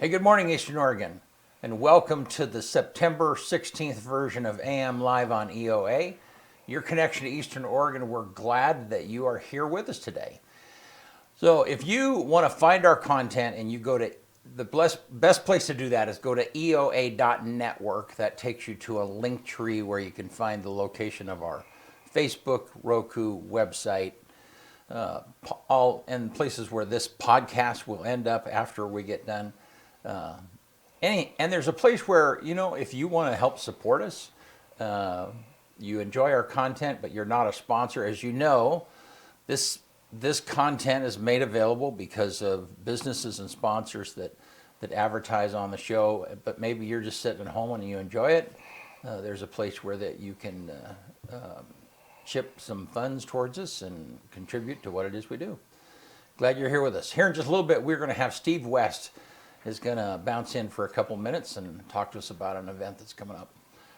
Hey, good morning, Eastern Oregon, and welcome to the September 16th version of AM Live on EOA. Your connection to Eastern Oregon, we're glad that you are here with us today. So if you want to find our content and you go to the best place to do that is go to eoa.network. That takes you to a link tree where you can find the location of our Facebook, Roku, website, all and places where this podcast will end up after we get done. And there's a place where, if you want to help support us, you enjoy our content, but you're not a sponsor. As you know, this content is made available because of businesses and sponsors that advertise on the show. But maybe you're just sitting at home and you enjoy it. There's a place where that you can chip some funds towards us and contribute to what it is we do. Glad you're here with us. Here in just a little bit, we're going to have Steve West is going to bounce in for a couple minutes and talk to us about an event that's coming up.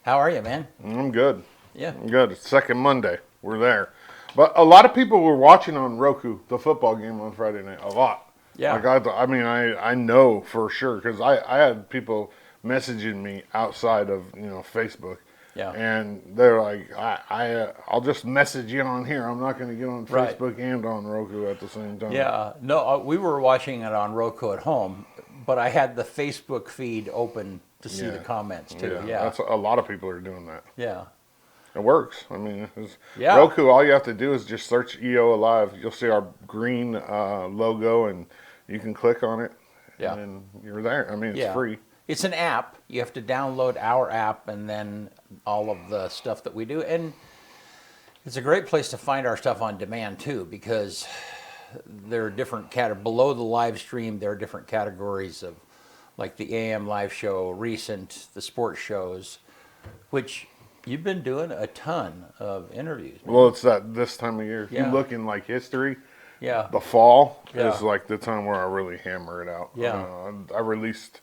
How are you, man? I'm good. Yeah. I'm good. It's second Monday. We're there. But a lot of people were watching on Roku the football game on Friday night. A lot. Yeah. I know for sure because I had people messaging me outside of Facebook. Yeah. And they're like, I'll just message you on here. I'm not going to get on Right. Facebook and on Roku at the same time. Yeah. No, we were watching it on Roku at home, but I had the Facebook feed open to see the comments too. Yeah. That's a lot of people are doing that. Yeah. It works. I mean, Yeah. Roku, all you have to do is just search EO Alive. You'll see our green logo, and you can click on it, Yeah. and then you're there. I mean, it's free. It's an app. You have to download our app and then all of the stuff that we do. And it's a great place to find our stuff on demand too, because there are different below the live stream, there are different categories of like the AM live show, recent, the sports shows, which you've been doing a ton of interviews. Man. Well, it's this time of year. If Yeah. you look in like history, Yeah. the fall Yeah. is like the time where I really hammer it out. Yeah. I released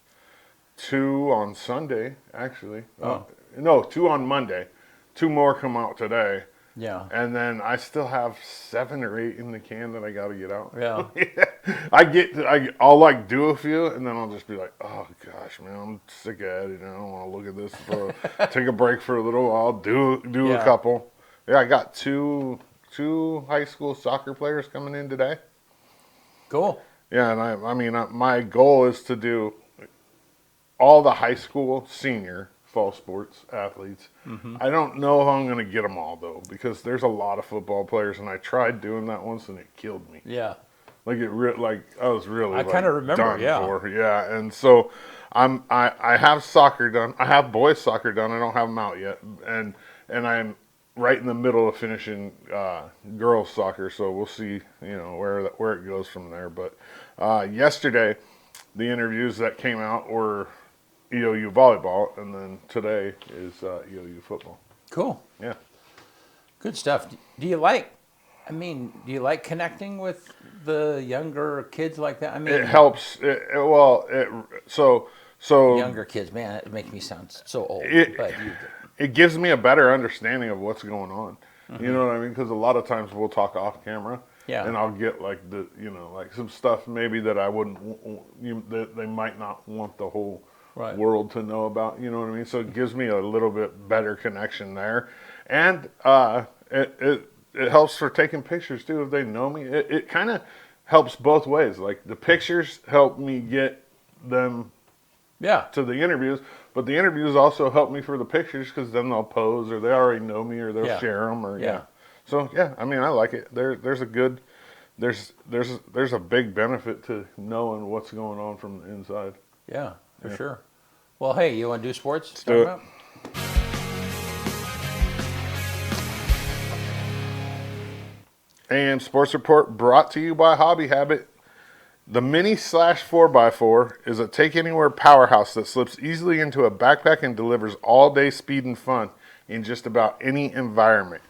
2 on Sunday, actually. Oh. No, 2 on Monday. 2 more come out today. Yeah. And then I still have 7 or 8 in the can that I got to get out. Yeah. I'll like do a few, and then I'll just be like, oh gosh, man, I'm sick of editing. I don't want to look at this. Take a break for a little while. Do Yeah. a couple. Yeah, I got two high school soccer players coming in today. Cool. Yeah, and my goal is to do all the high school senior fall sports athletes. Mm-hmm. I don't know if I'm going to get them all though, because there's a lot of football players, and I tried doing that once and it killed me. Yeah. Like I was really. I kinda remember, done yeah. for. Yeah, and so I have soccer done. I have boys soccer done. I don't have them out yet, and I'm right in the middle of finishing girls soccer. So we'll see, where it goes from there. But yesterday, the interviews that came out were EOU volleyball, and then today is EOU football. Cool. Yeah. Good stuff. Do you like connecting with the younger kids like that? I mean, It helps. So younger kids, man, it makes me sound so old. it gives me a better understanding of what's going on. Mm-hmm. You know what I mean? Because a lot of times we'll talk off camera, Yeah. and I'll get like like some stuff maybe that I wouldn't, that they might not want the whole Right. world to know about. You know what I mean? So it gives me a little bit better connection there, and it helps for taking pictures too if they know me. It kind of helps both ways. Like the pictures help me get them Yeah. to the interviews, but the interviews also help me for the pictures because then they'll pose or they already know me or they'll Yeah. share them or Yeah. So I mean I like it. There's a big benefit to knowing what's going on from the inside. Yeah, for sure. Well, hey, you want to do sports? Let's do it. AM Sports Report brought to you by Hobby Habit. The Mini Slash 4x4 is a take-anywhere powerhouse that slips easily into a backpack and delivers all-day speed and fun in just about any environment.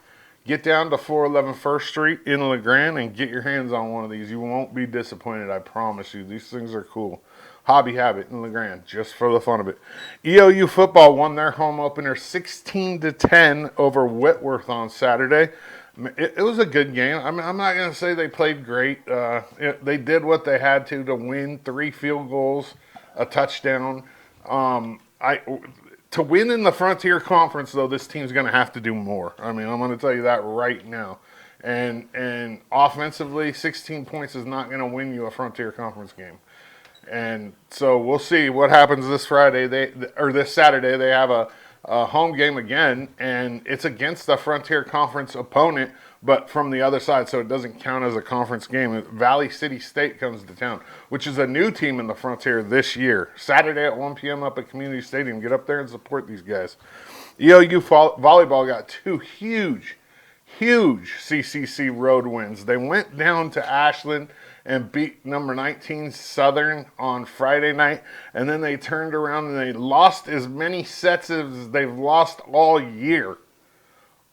Get down to 411 First Street in LeGrand and get your hands on one of these. You won't be disappointed, I promise you. These things are cool. Hobby Habit in LeGrand, just for the fun of it. EOU football won their home opener 16-10 over Whitworth on Saturday. It was a good game. I mean, I'm not going to say they played great. They did what they had to win, 3 field goals. a touchdown. To win in the Frontier Conference, though, this team's going to have to do more. I mean, I'm going to tell you that right now. And offensively, 16 points is not going to win you a Frontier Conference game. And so we'll see what happens this Friday. This Saturday. They have a home game again, and it's against a Frontier Conference opponent, but from the other side, so it doesn't count as a conference game. Valley City State comes to town, which is a new team in the Frontier this year. Saturday at 1 p.m. up at Community Stadium. Get up there and support these guys. EOU volleyball got two huge CCC road wins. They went down to Ashland and beat number 19 Southern on Friday night, and then they turned around and they lost as many sets as they've lost all year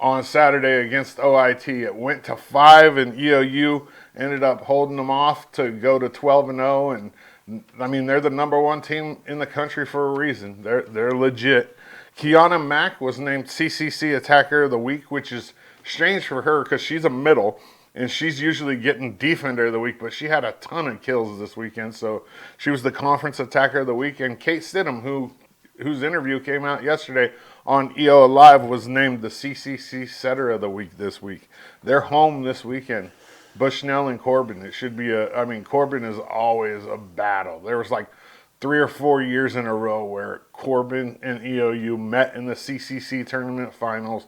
on Saturday against OIT. It went to 5, and EOU ended up holding them off to go to 12-0. And I mean, they're the number one team in the country for a reason. They're legit. Kiana Mack was named CCC Attacker of the Week, which is strange for her because she's a middle, and she's usually getting Defender of the Week, but she had a ton of kills this weekend, so she was the Conference Attacker of the Week. And Kate Stidham, whose interview came out yesterday on EO Live, was named the CCC Setter of the Week this week. They're home this weekend. Bushnell and Corbin. It should be Corbin is always a battle. There was like 3 or 4 years in a row where Corbin and EOU met in the CCC tournament finals.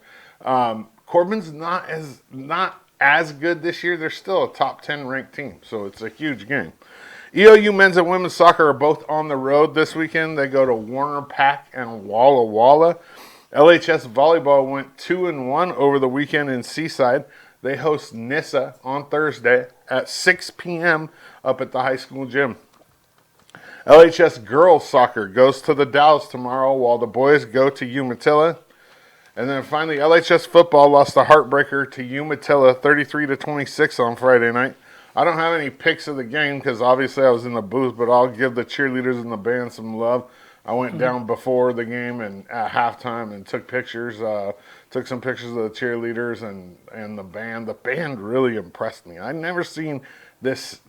Corbin's not as good this year. They're still a top 10 ranked team, so it's a huge game. EOU men's and women's soccer are both on the road this weekend. They go to Warner Pack and Walla Walla. LHS volleyball went 2-1 over the weekend in Seaside. They host Nissa on Thursday at 6 p.m. up at the high school gym. LHS girls soccer goes to the Dalles tomorrow, while the boys go to Umatilla. And then finally, LHS football lost a heartbreaker to Umatilla 33-26 on Friday night. I don't have any pics of the game because obviously I was in the booth, but I'll give the cheerleaders and the band some love. I went down before the game and at halftime and took pictures. Took some pictures of the cheerleaders and the band. The band really impressed me. I'd never seen this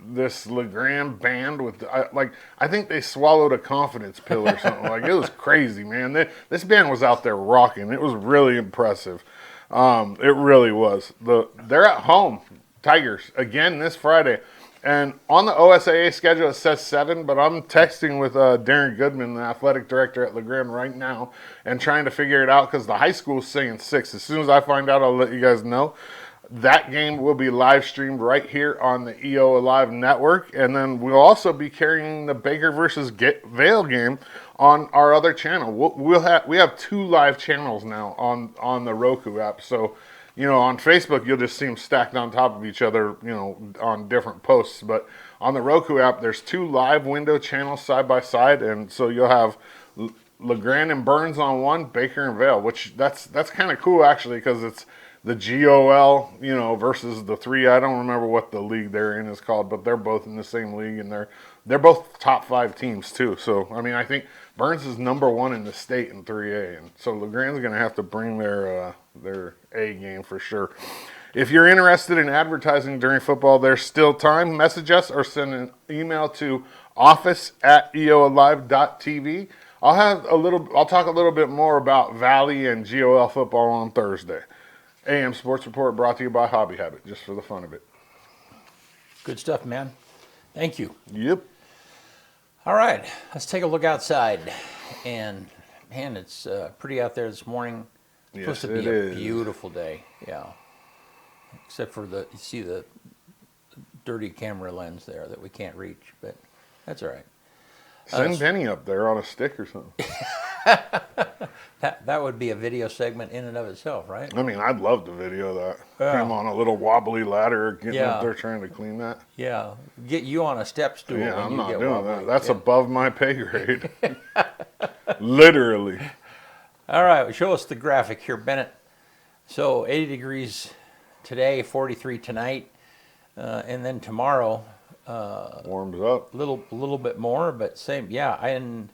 LeGrand band with I think they swallowed a confidence pill or something. Like, it was crazy, man. This band was out there rocking. It was really impressive. It really was. They're at home, Tigers, again this Friday. And on the OSAA schedule, it says 7, but I'm texting with Darren Goodman, the athletic director at LeGrand right now, and trying to figure it out because the high school is saying 6. As soon as I find out, I'll let you guys know. That game will be live streamed right here on the EO Live network, and then we'll also be carrying the Baker versus Vail game on our other channel. We have 2 live channels now on the Roku app, so on Facebook, you'll just see them stacked on top of each other, on different posts. But on the Roku app, there's 2 live window channels side by side. And so you'll have LeGrand and Burns on one, Baker and Vail, which that's kind of cool, actually, because it's the GOL, versus the 3. I don't remember what the league they're in is called, but they're both in the same league, and they're both top 5 teams, too. So, I think Burns is number 1 in the state in 3A, and so LeGrand's going to have to bring their A game for sure. If you're interested in advertising during football, there's still time. Message us or send an email to office@eoalive.tv. I'll talk a little bit more about Valley and GOL football on Thursday. AM Sports Report brought to you by Hobby Habit, just for the fun of it. Good stuff, man. Thank you. Yep. All right, let's take a look outside. And, man, it's pretty out there this morning. It's supposed to be a beautiful day, yeah. Except for you see the dirty camera lens there that we can't reach, but that's all right. Send Benny up there on a stick or something. That would be a video segment in and of itself, right? I'd love to video that. Him on a little wobbly ladder getting up there trying to clean that. Yeah, get you on a step stool. Yeah, when I'm you not get doing wobbly. that. That's above my pay grade. Literally. All right, show us the graphic here, Bennett. So 80 degrees today, 43 tonight, and then tomorrow. Warms up. A little bit more, but same. Yeah, and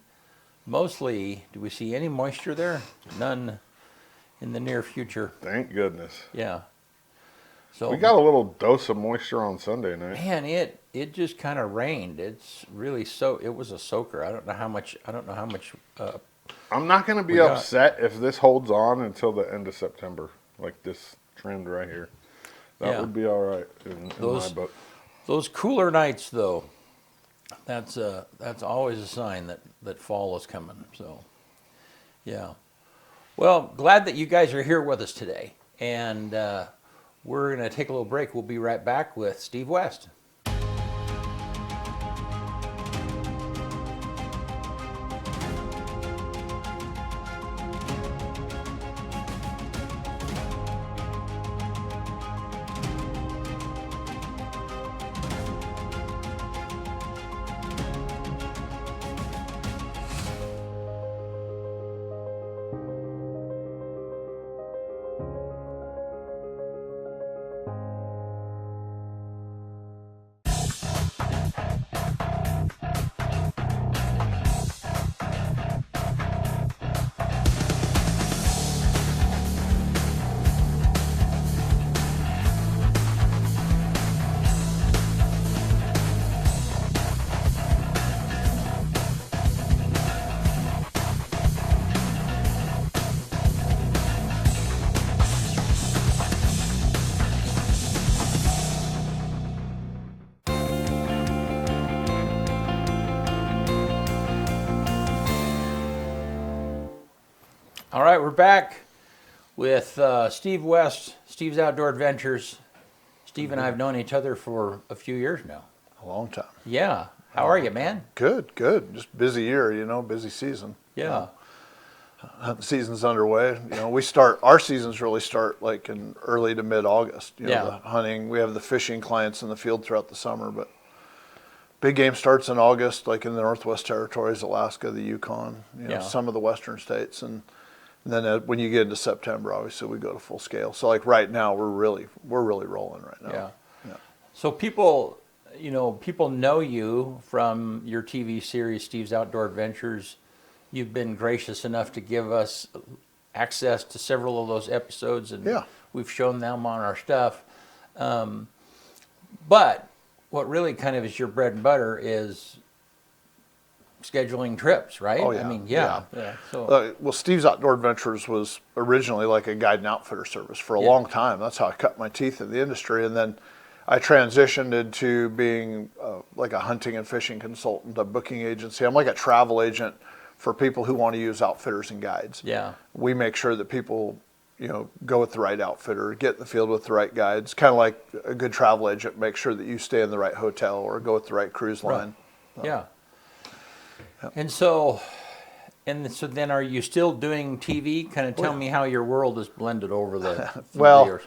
mostly, do we see any moisture there? None in the near future. Thank goodness. Yeah. So We got a little dose of moisture on Sunday night. man, it just kind of rained. It's really it was a soaker. I don't know how much. I'm not going to be We got- upset if this holds on until the end of September, like this trend right here. That Yeah. would be all right in my Those- book. Those cooler nights, though, that's always a sign that fall is coming. So, yeah. Well, glad that you guys are here with us today, and we're going to take a little break. We'll be right back with Steve West. All right, we're back with Steve West, Steve's Outdoor Adventures. Steve and I have known each other for a few years now. A long time. Yeah. How are you, man? Good, good. Just busy year, busy season. Yeah. Hunting season's underway. Our seasons really start like in early to mid-August. Yeah. The hunting, we have the fishing clients in the field throughout the summer, but big game starts in August, like in the Northwest Territories, Alaska, the Yukon, Yeah. some of the western states. And then when you get into September, obviously we go to full scale. So like right now, we're really rolling right now. Yeah. So people know you from your TV series, Steve's Outdoor Adventures. You've been gracious enough to give us access to several of those episodes, and Yeah. we've shown them on our stuff. But what really kind of is your bread and butter is scheduling trips, right? Oh, yeah. I mean, yeah. So, Well, Steve's Outdoor Adventures was originally like a guide and outfitter service for a long time. That's how I cut my teeth in the industry. And then I transitioned into being like a hunting and fishing consultant, a booking agency. I'm like a travel agent for people who want to use outfitters and guides. yeah. We make sure that people, go with the right outfitter, get in the field with the right guides. Kind of like a good travel agent, make sure that you stay in the right hotel or go with the right cruise line. Yeah. And so then are you still doing TV? Kind of tell me how your world is blended over the Well, years.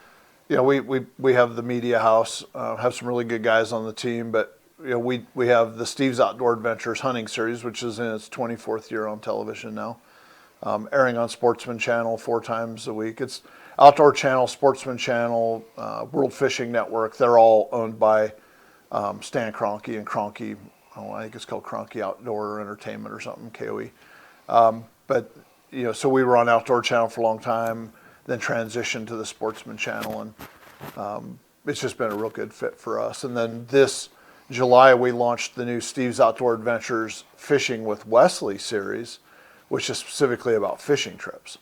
We have the media house, have some really good guys on the team, but we have the Steve's Outdoor Adventures hunting series, which is in its 24th year on television now, airing on Sportsman Channel 4 times a week. It's Outdoor Channel, Sportsman Channel, World Fishing Network. They're all owned by Stan Kroenke and Kroenke. I think it's called Kroenke Outdoor Entertainment or something, KOE. But so we were on Outdoor Channel for a long time, then transitioned to the Sportsman Channel, and it's just been a real good fit for us. And then this July we launched the new Steve's Outdoor Adventures Fishing with Wesley series, which is specifically about fishing trips.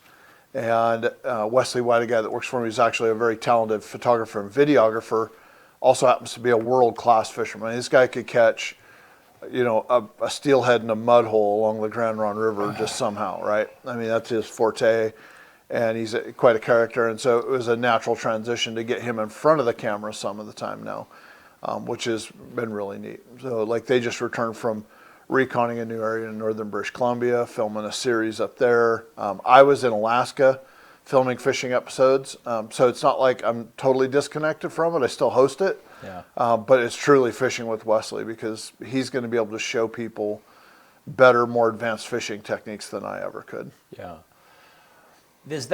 And Wesley White, a guy that works for me, is actually a very talented photographer and videographer. Also happens to be a world-class fisherman. This guy could catch a steelhead in a mud hole along the Grand Ronde River just somehow, right? I mean, that's his forte, and he's quite a character. And so it was a natural transition to get him in front of the camera some of the time now, which has been really neat. So like they just returned from reconning a new area in northern British Columbia, filming a series up there. I was in Alaska filming fishing episodes. So it's not like I'm totally disconnected from it. I still host it. Yeah. But it's truly fishing with Wesley because he's going to be able to show people better, more advanced fishing techniques than I ever could. Yeah. How's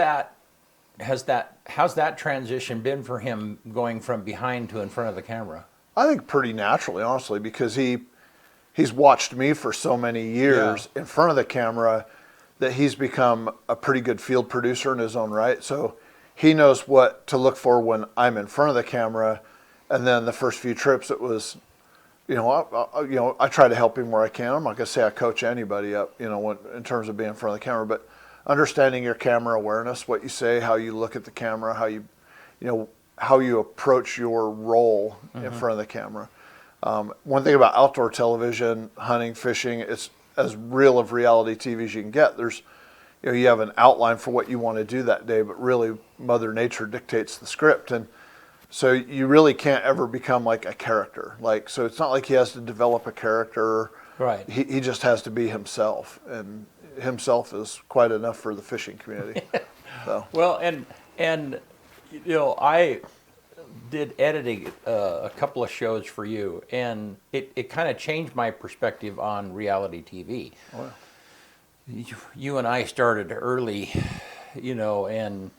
that transition been for him going from behind to in front of the camera? I think pretty naturally, honestly, because he's watched me for so many years in front of the camera that he's become a pretty good field producer in his own right. So he knows what to look for when I'm in front of the camera. And then the first few trips, it was, I try to help him where I can. I'm not going to say I coach anybody up, in terms of being in front of the camera, but understanding your camera awareness, what you say, how you look at the camera, how you approach your role in front of the camera. One thing about outdoor television, hunting, fishing, it's as real of reality TV as you can get. There's, you have an outline for what you want to do that day, but really Mother Nature dictates the script. And so you really can't ever become like a character. So it's not like he has to develop a character. Right. He just has to be himself, and himself is quite enough for the fishing community. So. Well, and I did editing a couple of shows for you, and it kind of changed my perspective on reality TV. Oh, yeah. You and I started early, and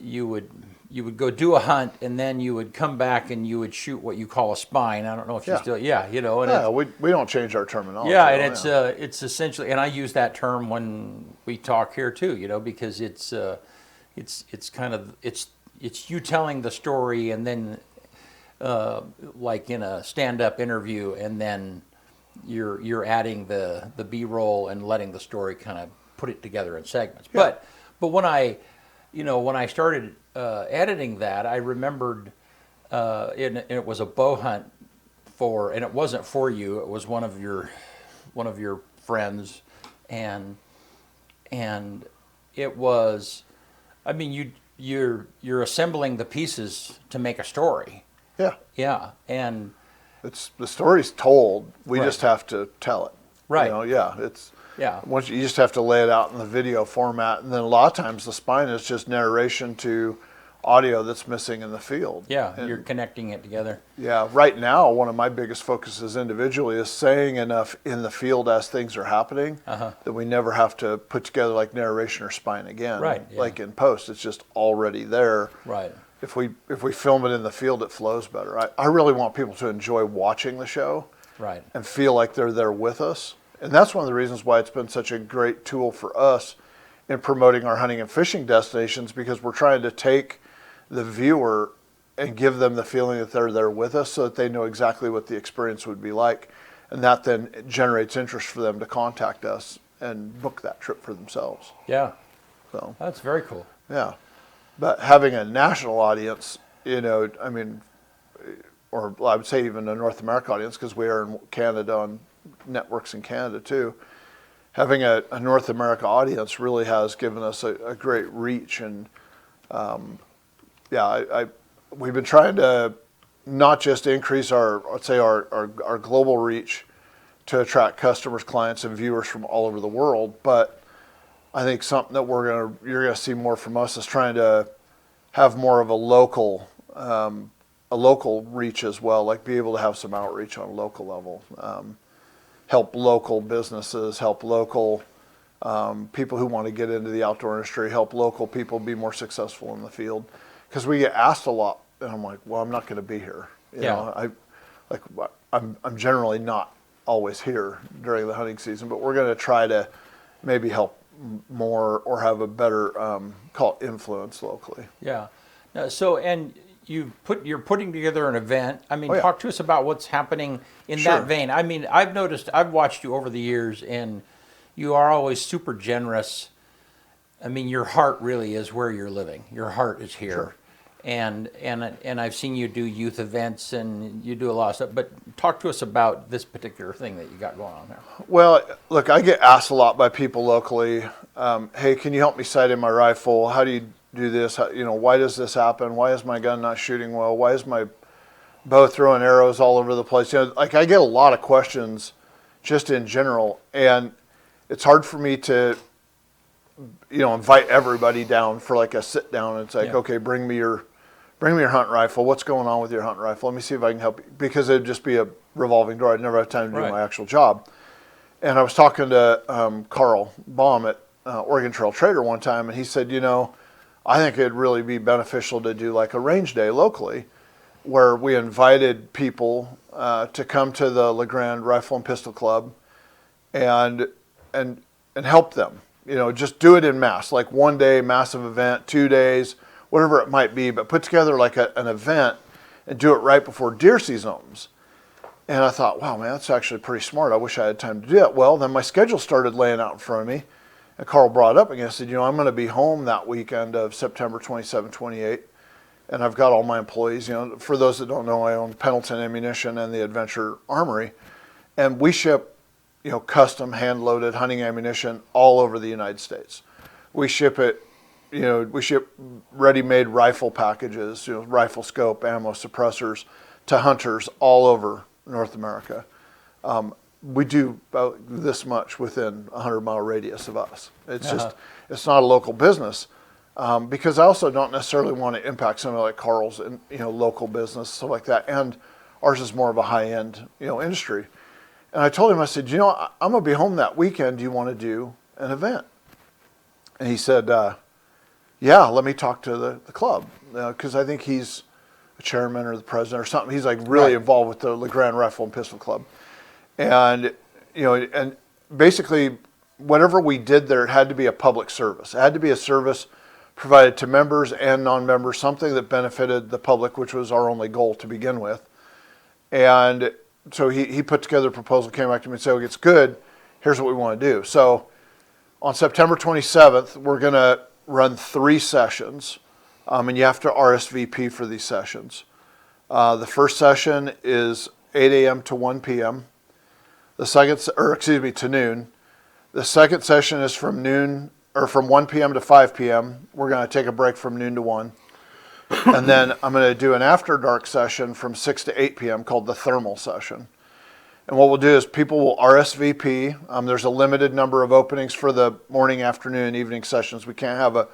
you would go do a hunt, and then you would come back and you would shoot what you call a spine. I don't know if you still, and we don't change our terminology. yeah, and it's essentially, and I use that term when we talk here too, because it's kind of it's you telling the story, and then like in a stand-up interview, and then you're adding the B-roll and letting the story kind of put it together in segments. Yeah. But when I started editing that, I remembered and it was a bow hunt and it wasn't for you. It was one of your friends, and it was, I mean, you're assembling the pieces to make a story. Yeah. Yeah, and The story's told. We Right. just have to tell it. Right. Yeah. Once you just have to lay it out in the video format, and then a lot of times the spine is just narration to audio that's missing in the field. Yeah, And, you're connecting it together. yeah. Right now, one of my biggest focuses individually is saying enough in the field as things are happening that we never have to put together like narration or spine again. Right, yeah. Like in post, it's just already there. Right. If we film it in the field, it flows better. I really want people to enjoy watching the show. Right. And feel like they're there with us. And that's one of the reasons why it's been such a great tool for us in promoting our hunting and fishing destinations, because we're trying to take the viewer and give them the feeling that they're there with us so that they know exactly what the experience would be like. And that then generates interest for them to contact us and book that trip for themselves. Yeah. So, That's very cool. yeah. But having a national audience, or I would say even a North America audience, because we are in Canada on networks in Canada too. Having a North America audience really has given us a great reach, and we've been trying to not just increase our global reach to attract customers, clients, and viewers from all over the world, but I think something that you're gonna see more from us is trying to have more of a local reach as well, like be able to have some outreach on a local level, help local businesses, help local people who want to get into the outdoor industry, help local people be more successful in the field, because we get asked a lot, and I'm like, well, I'm not going to be here. I'm generally not always here during the hunting season, but we're going to try to maybe help more or have a better call it influence locally. Yeah. So, and you're putting together an event. I mean, Oh, yeah. talk to us about what's happening in Sure. that vein. I mean, I've watched you over the years, and you are always super generous. I mean, your heart really is where you're living. Your heart is here. Sure. And I've seen you do youth events, and you do a lot of stuff. But talk to us about this particular thing that you got going on there. Well, look, I get asked a lot by people locally, hey, can you help me sight in my rifle? How do you do this? Why does this happen? Why is my gun not shooting well? Why is my bow throwing arrows all over the place? I get a lot of questions just in general, and it's hard for me to, invite everybody down for like a sit down. It's like, Yeah. okay, bring me your hunting rifle. What's going on with your hunting rifle? Let me see if I can help you, because it'd just be a revolving door. I'd never have time to do Right. my actual job. And I was talking to Carl Baum at Oregon Trail Trader one time, and he said, I think it'd really be beneficial to do like a range day locally, where we invited people to come to the LeGrand Rifle and Pistol Club and help them. just do it in mass, like 1 day massive event, 2 days, whatever it might be, but put together like an event and do it right before deer season opens. And I thought, wow, man, that's actually pretty smart. I wish I had time to do that. Well, then my schedule started laying out in front of me. And Carl brought it up again. I said, I'm going to be home that weekend of September 27, 28. And I've got all my employees. For those that don't know, I own Pendleton Ammunition and the Adventure Armory. And we ship, custom hand-loaded hunting ammunition all over the United States. We ship it, we ship ready-made rifle packages, rifle scope, ammo, suppressors to hunters all over North America. We do about this much within a 100-mile radius of us. It's just, it's not a local business, because I also don't necessarily want to impact somebody like Carl's and local business, stuff like that. And ours is more of a high-end industry. And I told him, I said, I'm gonna be home that weekend. Do you want to do an event? And he said, yeah, let me talk to the club, because I think he's a chairman or the president or something. He's like really involved with the LeGrand Rifle and Pistol Club. And, and basically whatever we did there, it had to be a public service. It had to be a service provided to members and non-members, something that benefited the public, which was our only goal to begin with. And so he put together a proposal, came back to me and said, okay, it's good. Here's what we want to do. So on September 27th, we're going to run 3 sessions. And you have to RSVP for these sessions. The first session is 8 a.m. to 1 p.m. To noon. The second session is from 1 p.m. to 5 p.m. We're going to take a break from noon to 1. And then I'm going to do an after dark session from 6 to 8 p.m. called the thermal session. And what we'll do is people will RSVP. There's a limited number of openings for the morning, afternoon, and evening sessions. We can't have a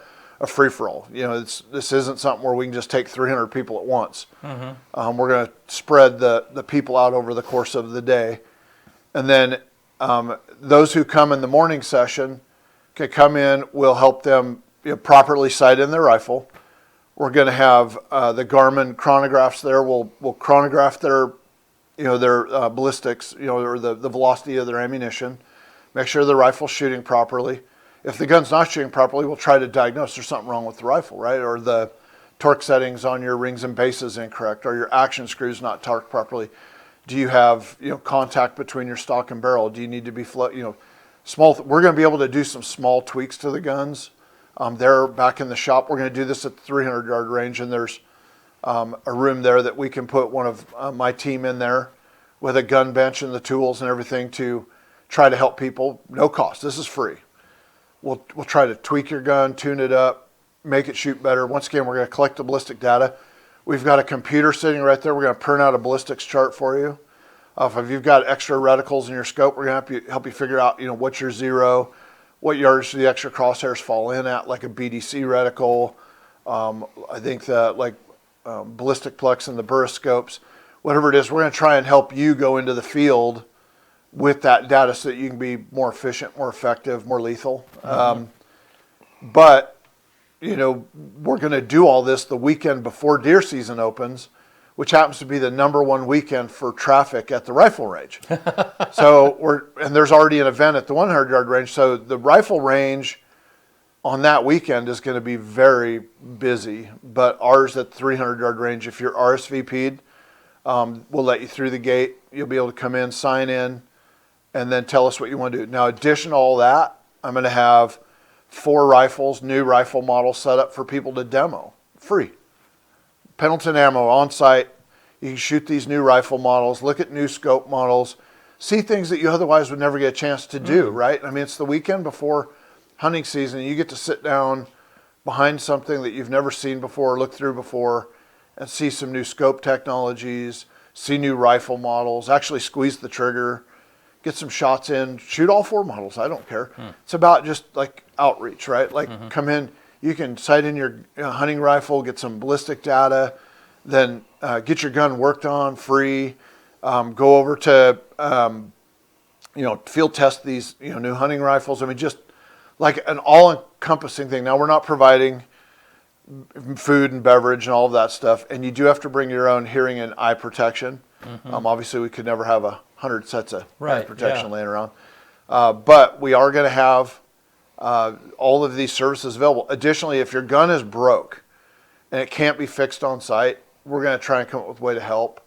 free-for-all. This isn't something where we can just take 300 people at once. Mm-hmm. We're going to spread the people out over the course of the day. And then those who come in the morning session can come in. We'll help them properly sight in their rifle. We're going to have the Garmin chronographs there. We'll chronograph their ballistics, or the velocity of their ammunition. Make sure the rifle's shooting properly. If the gun's not shooting properly, we'll try to diagnose there's something wrong with the rifle, right? Or the torque settings on your rings and bases incorrect, or your action screws not torqued properly. Do you have contact between your stock and barrel? Do you need to be small? We're going to be able to do some small tweaks to the guns. They're back in the shop. We're going to do this at the 300-yard range, and there's a room there that we can put one of my team in there with a gun bench and the tools and everything to try to help people. No cost. This is free. We'll try to tweak your gun, tune it up, make it shoot better. Once again, we're going to collect the ballistic data. We've got a computer sitting right there. We're going to print out a ballistics chart for you. If you've got extra reticles in your scope, we're going to help you figure out, what's your zero, what yardage do the extra crosshairs fall in at, like a BDC reticle. I think that ballistic plex and the burriscopes, whatever it is, we're going to try and help you go into the field with that data so that you can be more efficient, more effective, more lethal. Mm-hmm. But we're going to do all this the weekend before deer season opens, which happens to be the #1 weekend for traffic at the rifle range. And there's already an event at the 100-yard range. So the rifle range on that weekend is going to be very busy. But ours at the 300-yard range, if you're RSVP'd, we'll let you through the gate. You'll be able to come in, sign in, and then tell us what you want to do. Now, addition to all that, I'm going to have 4 rifles, new rifle models set up for people to demo, free. Pendleton Ammo on site. You can shoot these new rifle models, look at new scope models, see things that you otherwise would never get a chance to do, right? I mean, it's the weekend before hunting season. You get to sit down behind something that you've never seen before, looked through before, and see some new scope technologies, see new rifle models, actually squeeze the trigger, get some shots in, shoot all 4 models. I don't care. It's about just like outreach, right? Come in, you can sight in your hunting rifle, get some ballistic data, then get your gun worked on free, go over to, field test these, new hunting rifles. I mean, just like an all-encompassing thing. Now, we're not providing food and beverage and all of that stuff, and you do have to bring your own hearing and eye protection. Mm-hmm. Obviously, we could never have 100 sets of eye protection laying around. But we are going to have all of these services available. Additionally, if your gun is broke and it can't be fixed on site, we're going to try and come up with a way to help.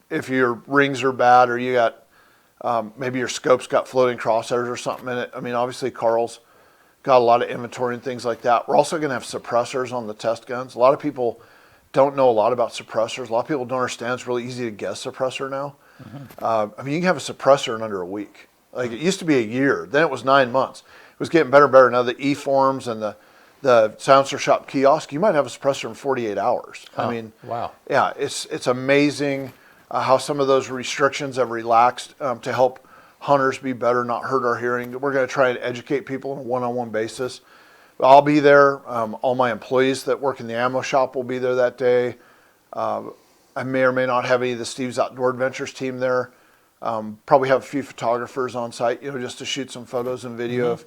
If your rings are bad or you got maybe your scope's got floating crosshairs or something in it. I mean, obviously Carl's got a lot of inventory and things like that. We're also going to have suppressors on the test guns. A lot of people don't know a lot about suppressors. A lot of people don't understand it's really easy to get a suppressor now. I mean, you can have a suppressor in under a week. Like it used to be a year. Then it was 9 months. It was getting better and better. Now the E-forms and the Silencer Shop kiosk, you might have a suppressor in 48 hours. I mean, wow. Yeah, it's amazing how some of those restrictions have relaxed to help hunters be better, not hurt our hearing. We're going to try and educate people on a one-on-one basis. I'll be there. All my employees that work in the ammo shop will be there that day. I may or may not have any of the Steve's Outdoor Adventures team there. Probably have a few photographers on site, just to shoot some photos and video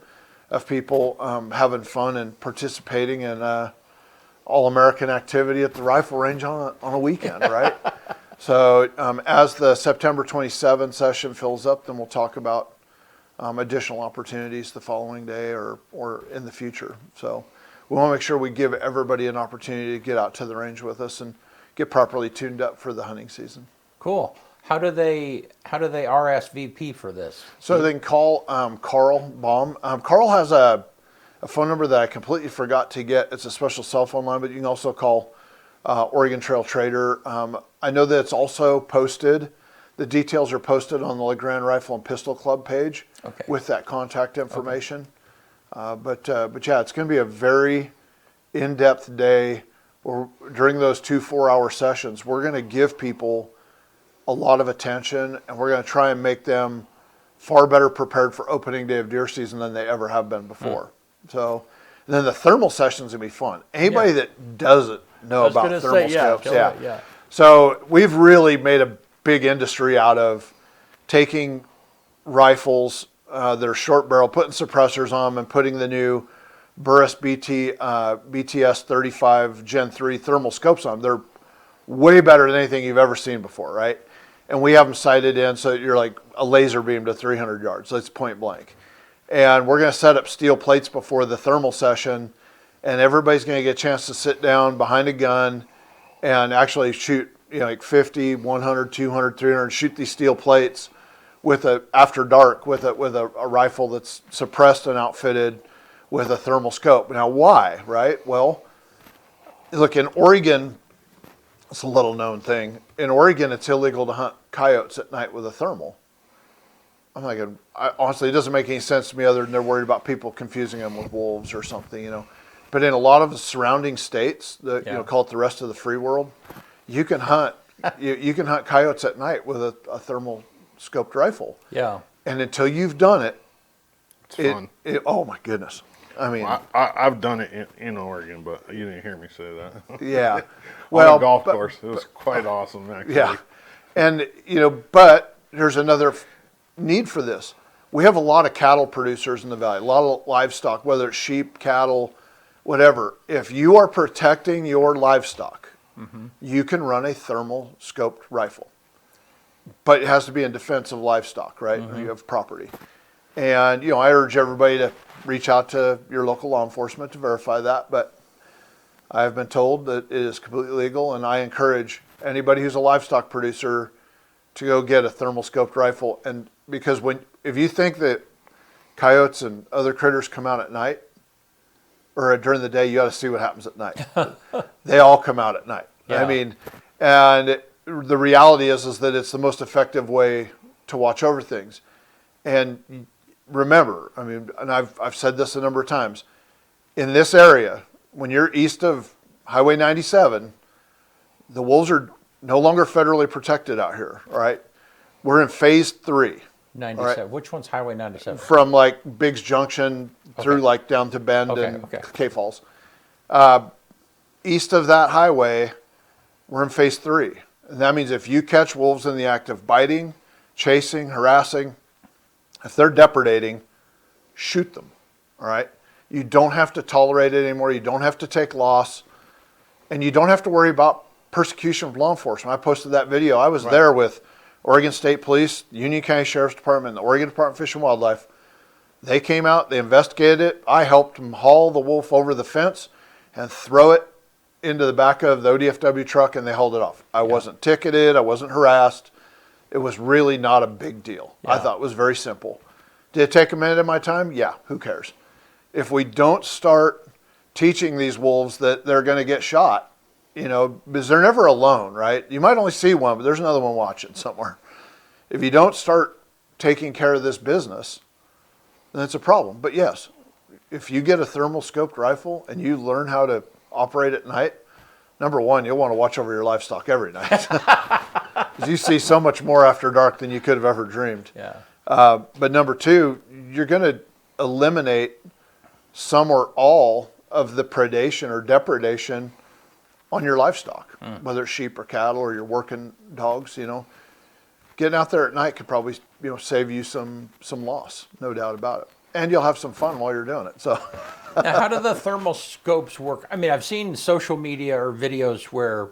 of people having fun and participating in all-American activity at the rifle range on a weekend, right? So as the September 27 session fills up, then we'll talk about additional opportunities the following day or in the future. So we want to make sure we give everybody an opportunity to get out to the range with us and get properly tuned up for the hunting season. Cool. How do they RSVP for this? So they can call Carl Baum. Carl has a phone number that I completely forgot to get. It's a special cell phone line, but you can also call Oregon Trail Trader. I know that it's also posted. The details are posted on the LeGrand Rifle and Pistol Club page with that contact information. But yeah, it's going to be a very in-depth day. During those 2 4-hour sessions, we're going to give people a lot of attention, and we're going to try and make them far better prepared for opening day of deer season than they ever have been before. So then the thermal sessions will be fun. Anybody that doesn't know about thermal scopes, yeah. So we've really made a big industry out of taking rifles that are short barrel, putting suppressors on them, and putting the new Burris BTS 35 Gen 3 thermal scopes on them. They're way better than anything you've ever seen before, right? And we have them sighted in so you're like a laser beam to 300 yards. That's point blank. And we're going to set up steel plates before the thermal session, and everybody's going to get a chance to sit down behind a gun and actually shoot, like 50, 100, 200, 300, shoot these steel plates after dark with a rifle that's suppressed and outfitted with a thermal scope. Now, why, right? Well, look, in Oregon, it's a little known thing. In Oregon, it's illegal to hunt coyotes at night with a thermal. I'm like, honestly, it doesn't make any sense to me other than they're worried about people confusing them with wolves or something, But in a lot of the surrounding states, call it the rest of the free world, you can hunt you can hunt coyotes at night with a thermal scoped rifle. Yeah. And until you've done it, It's fun. Oh my goodness. I mean, I've done it in Oregon, but you didn't hear me say that. yeah. On a golf course, it was quite awesome, actually. Yeah. And, but there's another need for this. We have a lot of cattle producers in the valley, a lot of livestock, whether it's sheep, cattle, whatever. If you are protecting your livestock, you can run a thermal scoped rifle. But it has to be in defense of livestock, right? You have property. And, I urge everybody to reach out to your local law enforcement to verify that. But I have been told that it is completely legal, and I encourage anybody who's a livestock producer to go get a thermal scoped rifle. And because if you think that coyotes and other critters come out at night or during the day, you got to see what happens at night. They all come out at night. Yeah. I mean, and the reality is that it's the most effective way to watch over things. And remember, I mean, and I've said this a number of times, in this area, when you're east of Highway 97, the wolves are no longer federally protected out here, all right? We're in phase 3. 97. Right. Which one's Highway 97? From like Biggs Junction through like down to Bend and K Falls. East of that highway, we're in phase 3. And that means if you catch wolves in the act of biting, chasing, harassing, if they're depredating, shoot them, all right? You don't have to tolerate it anymore. You don't have to take loss. And you don't have to worry about persecution from law enforcement. I posted that video. I was there with Oregon State Police, Union County Sheriff's Department, and the Oregon Department of Fish and Wildlife. They came out, they investigated it. I helped them haul the wolf over the fence and throw it into the back of the ODFW truck, and they hauled it off. I wasn't ticketed. I wasn't harassed. It was really not a big deal. I Yeah. thought it was very simple. Did it take a minute of my time? Yeah, who cares? If we don't start teaching these wolves that they're going to get shot, because they're never alone, right? You might only see one, but there's another one watching somewhere. If you don't start taking care of this business, then it's a problem. But yes, if you get a thermal scoped rifle and you learn how to operate at night, number one, you'll want to watch over your livestock every night. Because you see so much more after dark than you could have ever dreamed. Yeah. But number two, you're going to eliminate some or all of the predation or depredation on your livestock, whether it's sheep or cattle or your working dogs. Getting out there at night could probably save you some loss, no doubt about it, and you'll have some fun while you're doing it. So, Now, how do the thermal scopes work? I mean, I've seen social media or videos where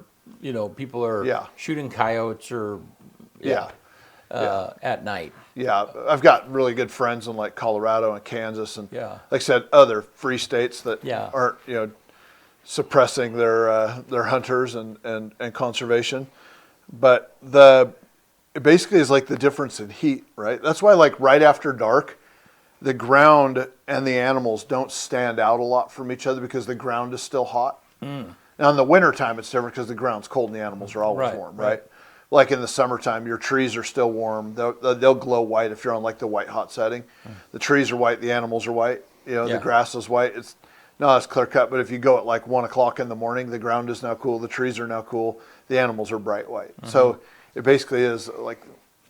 people are Yeah. shooting coyotes or yeah. at night. Yeah, I've got really good friends in like Colorado and Kansas, and Yeah. like I said, other free states that Yeah. aren't suppressing their hunters and conservation. But it basically is like the difference in heat, right? That's why like right after dark, the ground and the animals don't stand out a lot from each other because the ground is still hot. Now in the wintertime it's different because the ground's cold and the animals are always Right, warm, right. right? Like in the summertime, your trees are still warm. They'll glow white if you're on like the white hot setting. The trees are white, the animals are white. Yeah. The grass is white. It's not as clear cut, but if you go at like 1 o'clock in the morning, the ground is now cool, the trees are now cool, the animals are bright white. So it basically is like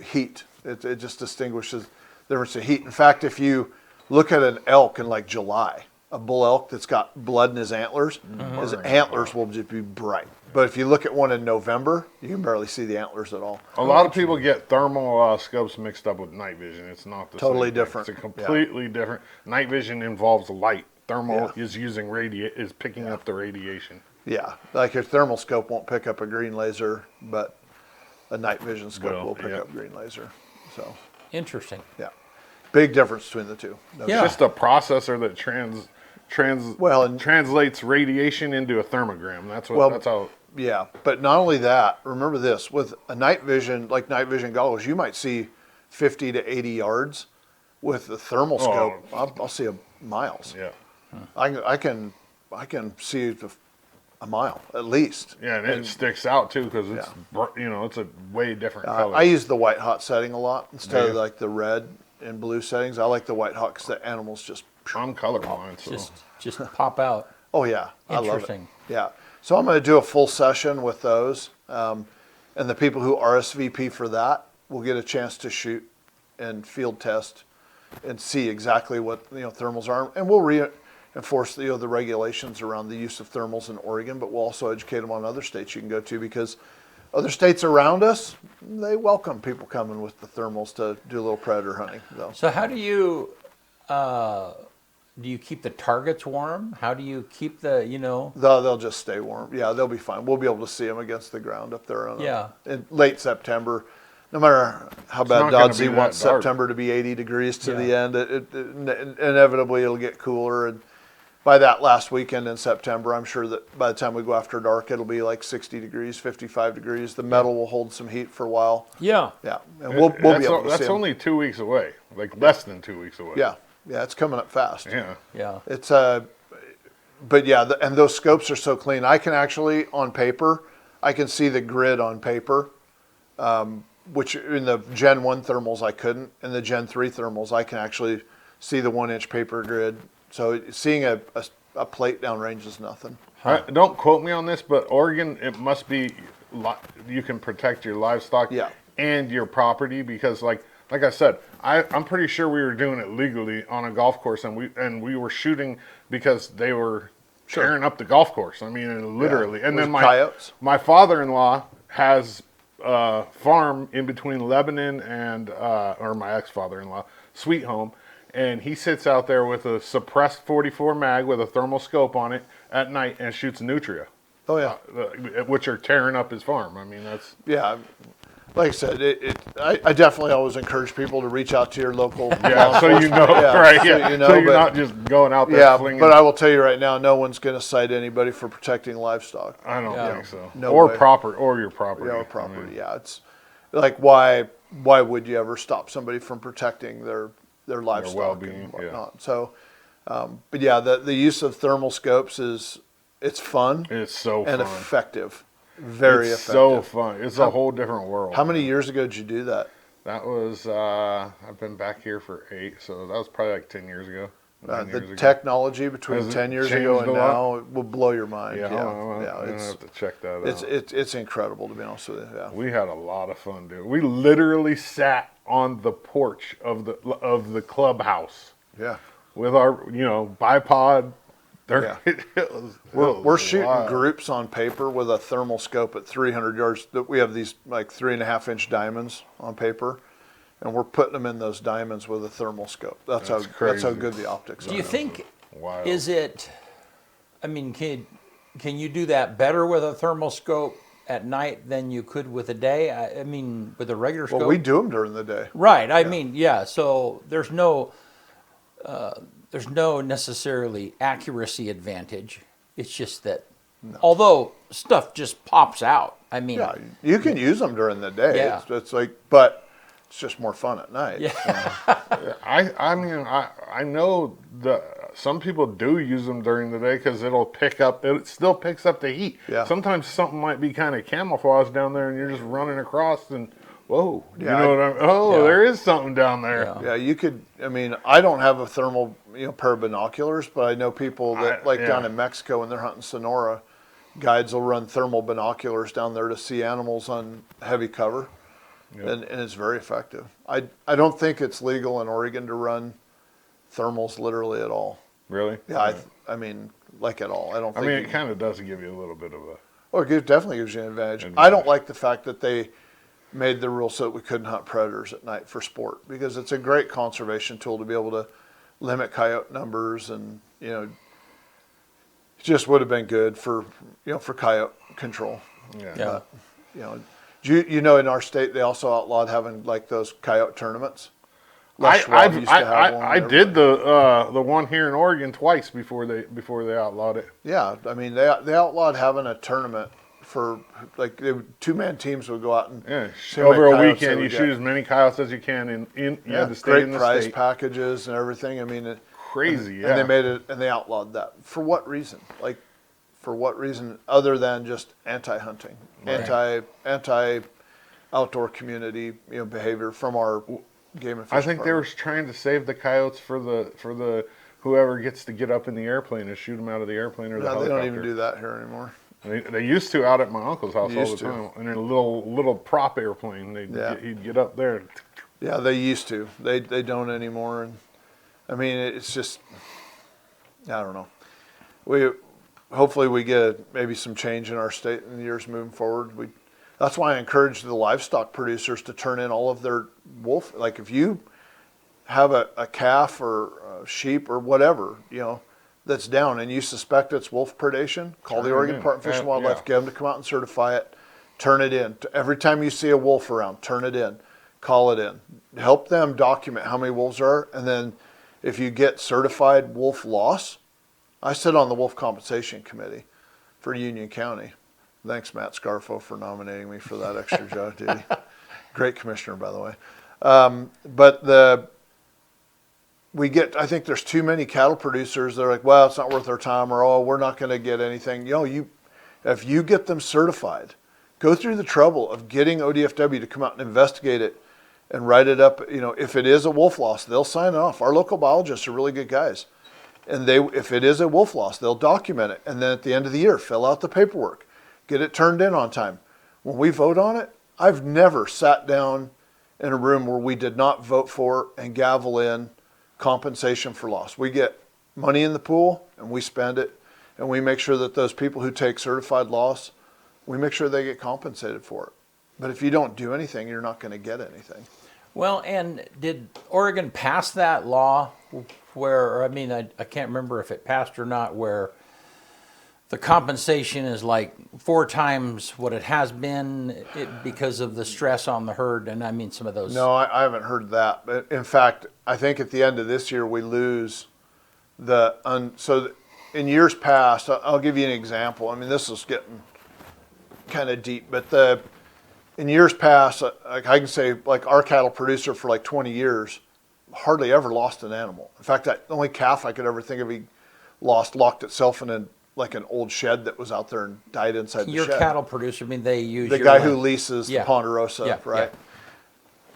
heat. It just distinguishes the difference in heat. In fact, if you look at an elk in like July, a bull elk that's got blood in his antlers will just be bright. But if you look at one in November, you can barely see the antlers at all. A lot of people get thermal scopes mixed up with night vision. It's not the Totally same thing. different. It's a completely different. Night vision involves light. Thermal Yeah. is using is picking up the radiation. Yeah, like your thermal scope won't pick up a green laser, but a night vision scope will pick up green laser. So, Interesting. yeah, big difference between the two. No Yeah. It's just a processor that Well, and- translates radiation into a thermogram. That's how. Yeah, but not only that, remember this, with a night vision, like night vision goggles, you might see 50 to 80 yards. With the thermal scope, I'll see miles. Yeah. I can see a mile at least. Yeah, and it sticks out too because it's it's a way different color. I use the white hot setting a lot instead of Yeah. like the red and blue settings. I like the white hot because the animals just. I'm colorblind, so Just pop out. Oh yeah, I love it. Interesting. Yeah, so I'm going to do a full session with those, and the people who RSVP for that will get a chance to shoot and field test and see exactly what thermals are, and we'll reinforce the regulations around the use of thermals in Oregon, but we'll also educate them on other states you can go to because other states around us, they welcome people coming with the thermals to do a little predator hunting. Though. So how do you keep the targets warm? How do you keep the They'll just stay warm. Yeah, they'll be fine. We'll be able to see them against the ground up there in late September. No matter how bad not gonna be Dodsey that wants dark. September to be 80 degrees to Yeah. the end, it inevitably it'll get cooler. And by that last weekend in September, I'm sure that by the time we go after dark, it'll be like 60 degrees, 55 degrees. The metal will hold some heat for a while. Yeah. Yeah, and we'll be able to see that's 'em. only 2 weeks away, like less than 2 weeks away. Yeah, it's coming up fast. Yeah. Yeah. It's but yeah, and those scopes are so clean. I can actually on paper, I can see the grid on paper, which in the Gen 1 thermals I couldn't. In the Gen 3 thermals, I can actually see the 1-inch paper grid. So seeing a plate downrange is nothing. Don't quote me on this, but Oregon, it must be you can protect your livestock Yeah. and your property because, like I said, I'm pretty sure we were doing it legally on a golf course, and we were shooting because they were tearing up the golf course. I mean, literally. Yeah. And Was then it coyotes? my father-in-law has a farm in between Lebanon and or my ex-father-in-law, Sweet Home. And he sits out there with a suppressed 44 mag with a thermal scope on it at night and shoots nutria, Oh yeah, which are tearing up his farm. I mean, that's yeah. like I said, I definitely always encourage people to reach out to your local. Yeah, so you know, Yeah, right? so Yeah, you know, so you're but- not just going out there Yeah, flinging. but I will tell you right now, no one's going to cite anybody for protecting livestock. I don't Yeah. think so. No or way. or your property. Yeah, or I property. mean, Yeah, it's like why would you ever stop somebody from protecting their livestock well-being, and yeah. whatnot? So, but yeah, the use of thermal scopes it's fun It's so and fun. effective, very It's effective. so fun. It's a whole different world. How many years ago did you do that? That was I've been back here for 8, so that was probably like 10 years ago. 9 The years ago. technology between Has it 10 years ago changed and a lot? now will blow your mind. Yeah, I'm yeah, gonna it's have to check that it's out. it's incredible to be honest with you. Yeah. We had a lot of fun, dude. We literally sat on the porch of the clubhouse Yeah. with our bipod. Yeah. It was We're shooting wild. groups on paper with a thermal scope at 300 yards. That we have these like 3.5-inch diamonds on paper, and we're putting them in those diamonds with a thermal scope. That's how crazy. good the optics are. Do you think, Wild. is it, I mean, can you do that better with a thermal scope at night than you could with a day? I mean, with a regular scope? Well, we do them during the day. Right. I mean, yeah. So there's no necessarily accuracy advantage. It's just that, although stuff just pops out. I mean, Yeah, you can use them during the day. Yeah. It's like, but it's just more fun at night. Yeah. So, I know some people do use them during the day because it still picks up the heat. Yeah. Sometimes something might be kind of camouflaged down there, and you're just running across, and whoa, Yeah, you know what I mean? Oh, Yeah. there is something down there. Yeah. yeah, you could. I mean, I don't have a thermal pair of binoculars, but I know people that down yeah. in Mexico when they're hunting Sonora, guides will run thermal binoculars down there to see animals on heavy cover, Yep. and it's very effective. I don't think it's legal in Oregon to run thermals literally at all. Really? Yeah, I mean, like at all. I don't I think. mean, it kind of does give you a little bit of a. Well, it definitely gives you an advantage. I Advantage. don't like the fact that they made the rule so that we couldn't hunt predators at night for sport, because it's a great conservation tool to be able to limit coyote numbers, and it just would have been good for for coyote control. Yeah. Yeah. In our state they also outlawed having like those coyote tournaments. Les Schwab used to have one, I did the one here in Oregon twice before they outlawed it. Yeah, I mean they outlawed having a tournament for like 2-man teams would go out and Yeah, see how many over a coyotes they weekend you would shoot get. as many coyotes as you can you had to stay great in the prize state. packages and everything. I mean, Crazy, yeah. And they made it, and they outlawed that. For what reason? Like, for what reason other than just anti-hunting, Right. anti-outdoor community, behavior from our game and fish I think they were department. trying to save the coyotes for the whoever gets to get up in the airplane and shoot them out of the airplane or the No, they helicopter. don't even do that here anymore. They used to out at my uncle's house all the Used to. time in a little prop airplane. Yeah. He'd get up there. Yeah, they used to. They don't anymore. And I mean, it's just, I don't know. Hopefully we get maybe some change in our state in the years moving forward. That's why I encourage the livestock producers to turn in all of their wolf. Like if you have a calf or a sheep or whatever, that's down and you suspect it's wolf predation, call the Turn it Oregon in. Department of Fish and Yeah. Wildlife, get them to come out and certify it, turn it in. Every time you see a wolf around, turn it in, call it in. Help them document how many wolves there are, and then if you get certified wolf loss, I sit on the Wolf Compensation Committee for Union County. Thanks, Matt Scarfo, for nominating me for that extra job duty. Great commissioner, by the way. I think there's too many cattle producers that are like, well, it's not worth our time, or, oh, we're not going to get anything. If you get them certified, go through the trouble of getting ODFW to come out and investigate it and write it up. If it is a wolf loss, they'll sign it off. Our local biologists are really good guys. And if it is a wolf loss, they'll document it. And then at the end of the year, fill out the paperwork, get it turned in on time. When we vote on it, I've never sat down in a room where we did not vote for and gavel in compensation for loss. We get money in the pool and we spend it, and we make sure that those people who take certified loss, we make sure they get compensated for it. But if you don't do anything, you're not going to get anything. Well, and did Oregon pass that law where, I can't remember if it passed or not, where the compensation is like 4 times what it has been because of the stress on the herd, and I mean some of those. No, I haven't heard that. But in fact, I think at the end of this year we lose in years past, I'll give you an example. I mean, this is getting kind of deep, but in years past, like I can say, like our cattle producer for like 20 years, hardly ever lost an animal. In fact, the only calf I could ever think of he locked itself in an old shed that was out there and died inside the Your shed. cattle producer, I mean, they use The your guy land. who leases Yeah. the Ponderosa, Yeah, right? yeah.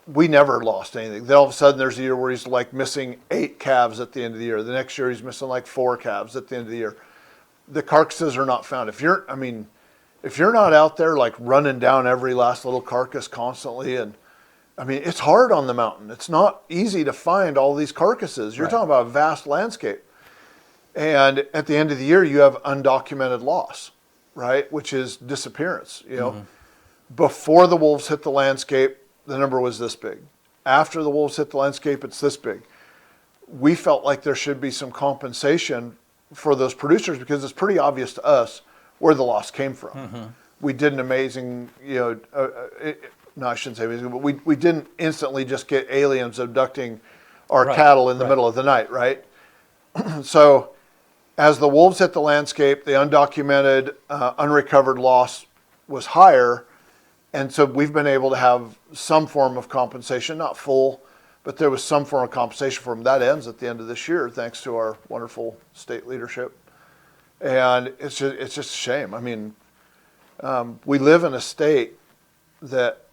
We never lost anything. Then all of a sudden there's a year where he's like missing 8 calves at the end of the year. The next year he's missing like 4 calves at the end of the year. The carcasses are not found. If you're not out there like running down every last little carcass constantly, and I mean, it's hard on the mountain. It's not easy to find all these carcasses. You're Right. talking about a vast landscape. And at the end of the year, you have undocumented loss, right? Which is disappearance, you know. Before the wolves hit the landscape, the number was this big. After the wolves hit the landscape, it's this big. We felt like there should be some compensation for those producers because it's pretty obvious to us where the loss came from. We did an amazing, no, I shouldn't say amazing, but we didn't instantly just get aliens abducting our Right, cattle in the right. middle of the night, right? So as the wolves hit the landscape, the undocumented, unrecovered loss was higher. And so we've been able to have some form of compensation, not full, but there was some form of compensation for them. That ends at the end of this year, thanks to our wonderful state leadership. And it's just a shame. I mean, we live in a state that,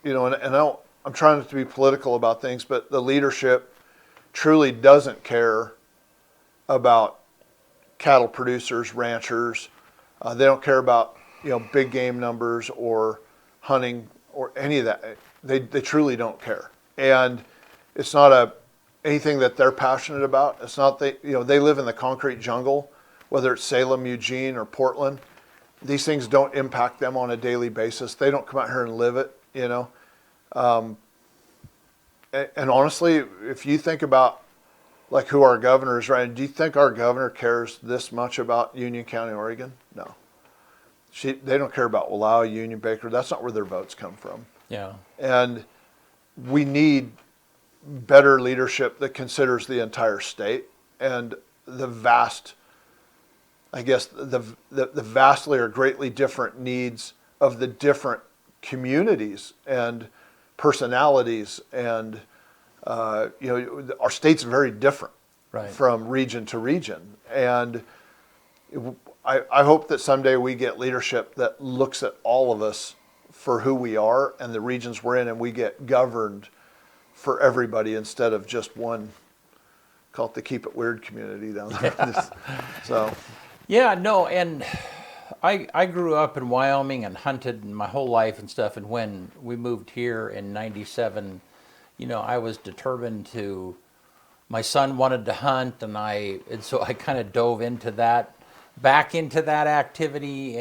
I'm trying not to be political about things, but the leadership truly doesn't care about cattle producers, ranchers. They don't care about, big game numbers or hunting or any of that. They truly don't care. And it's not anything that they're passionate about. It's not they live in the concrete jungle, whether it's Salem, Eugene, or Portland. These things don't impact them on a daily basis. They don't come out here and live it, And honestly, if you think about like who our governor is, right? Do you think our governor cares this much about Union County, Oregon? No. They don't care about Wallowa, Union, Baker. That's not where their votes come from. Yeah. And we need better leadership that considers the entire state and the vastly or greatly different needs of the different communities and personalities. And, our state's very different Right. from region to region. And I hope that someday we get leadership that looks at all of us for who we are and the regions we're in, and we get governed for everybody instead of just one, call it the Keep It Weird community down there. So, Yeah, no, and I grew up in Wyoming and hunted my whole life and stuff, and when we moved here in '97, I was determined to, my son wanted to hunt, and so I kind of dove back into that activity,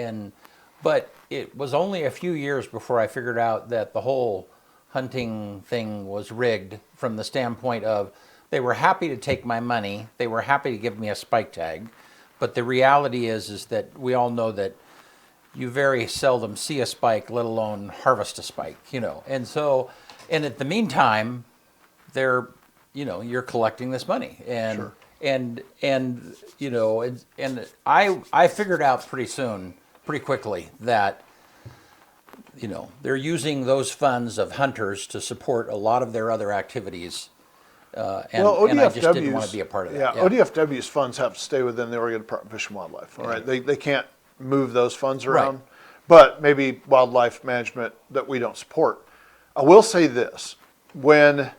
but it was only a few years before I figured out that the whole hunting thing was rigged from the standpoint of they were happy to take my money, they were happy to give me a spike tag, but the reality is that we all know that you very seldom see a spike, let alone harvest a spike, and so, and at the meantime, you're collecting this money, and Sure. and I figured out pretty quickly that they're using those funds of hunters to support a lot of their other activities, and I just didn't want to be a part of that. Yeah, ODFW's funds have to stay within the Oregon Department of Fish and Wildlife. All right, they can't move those funds around, Right. but maybe wildlife management that we don't support. I will say this: when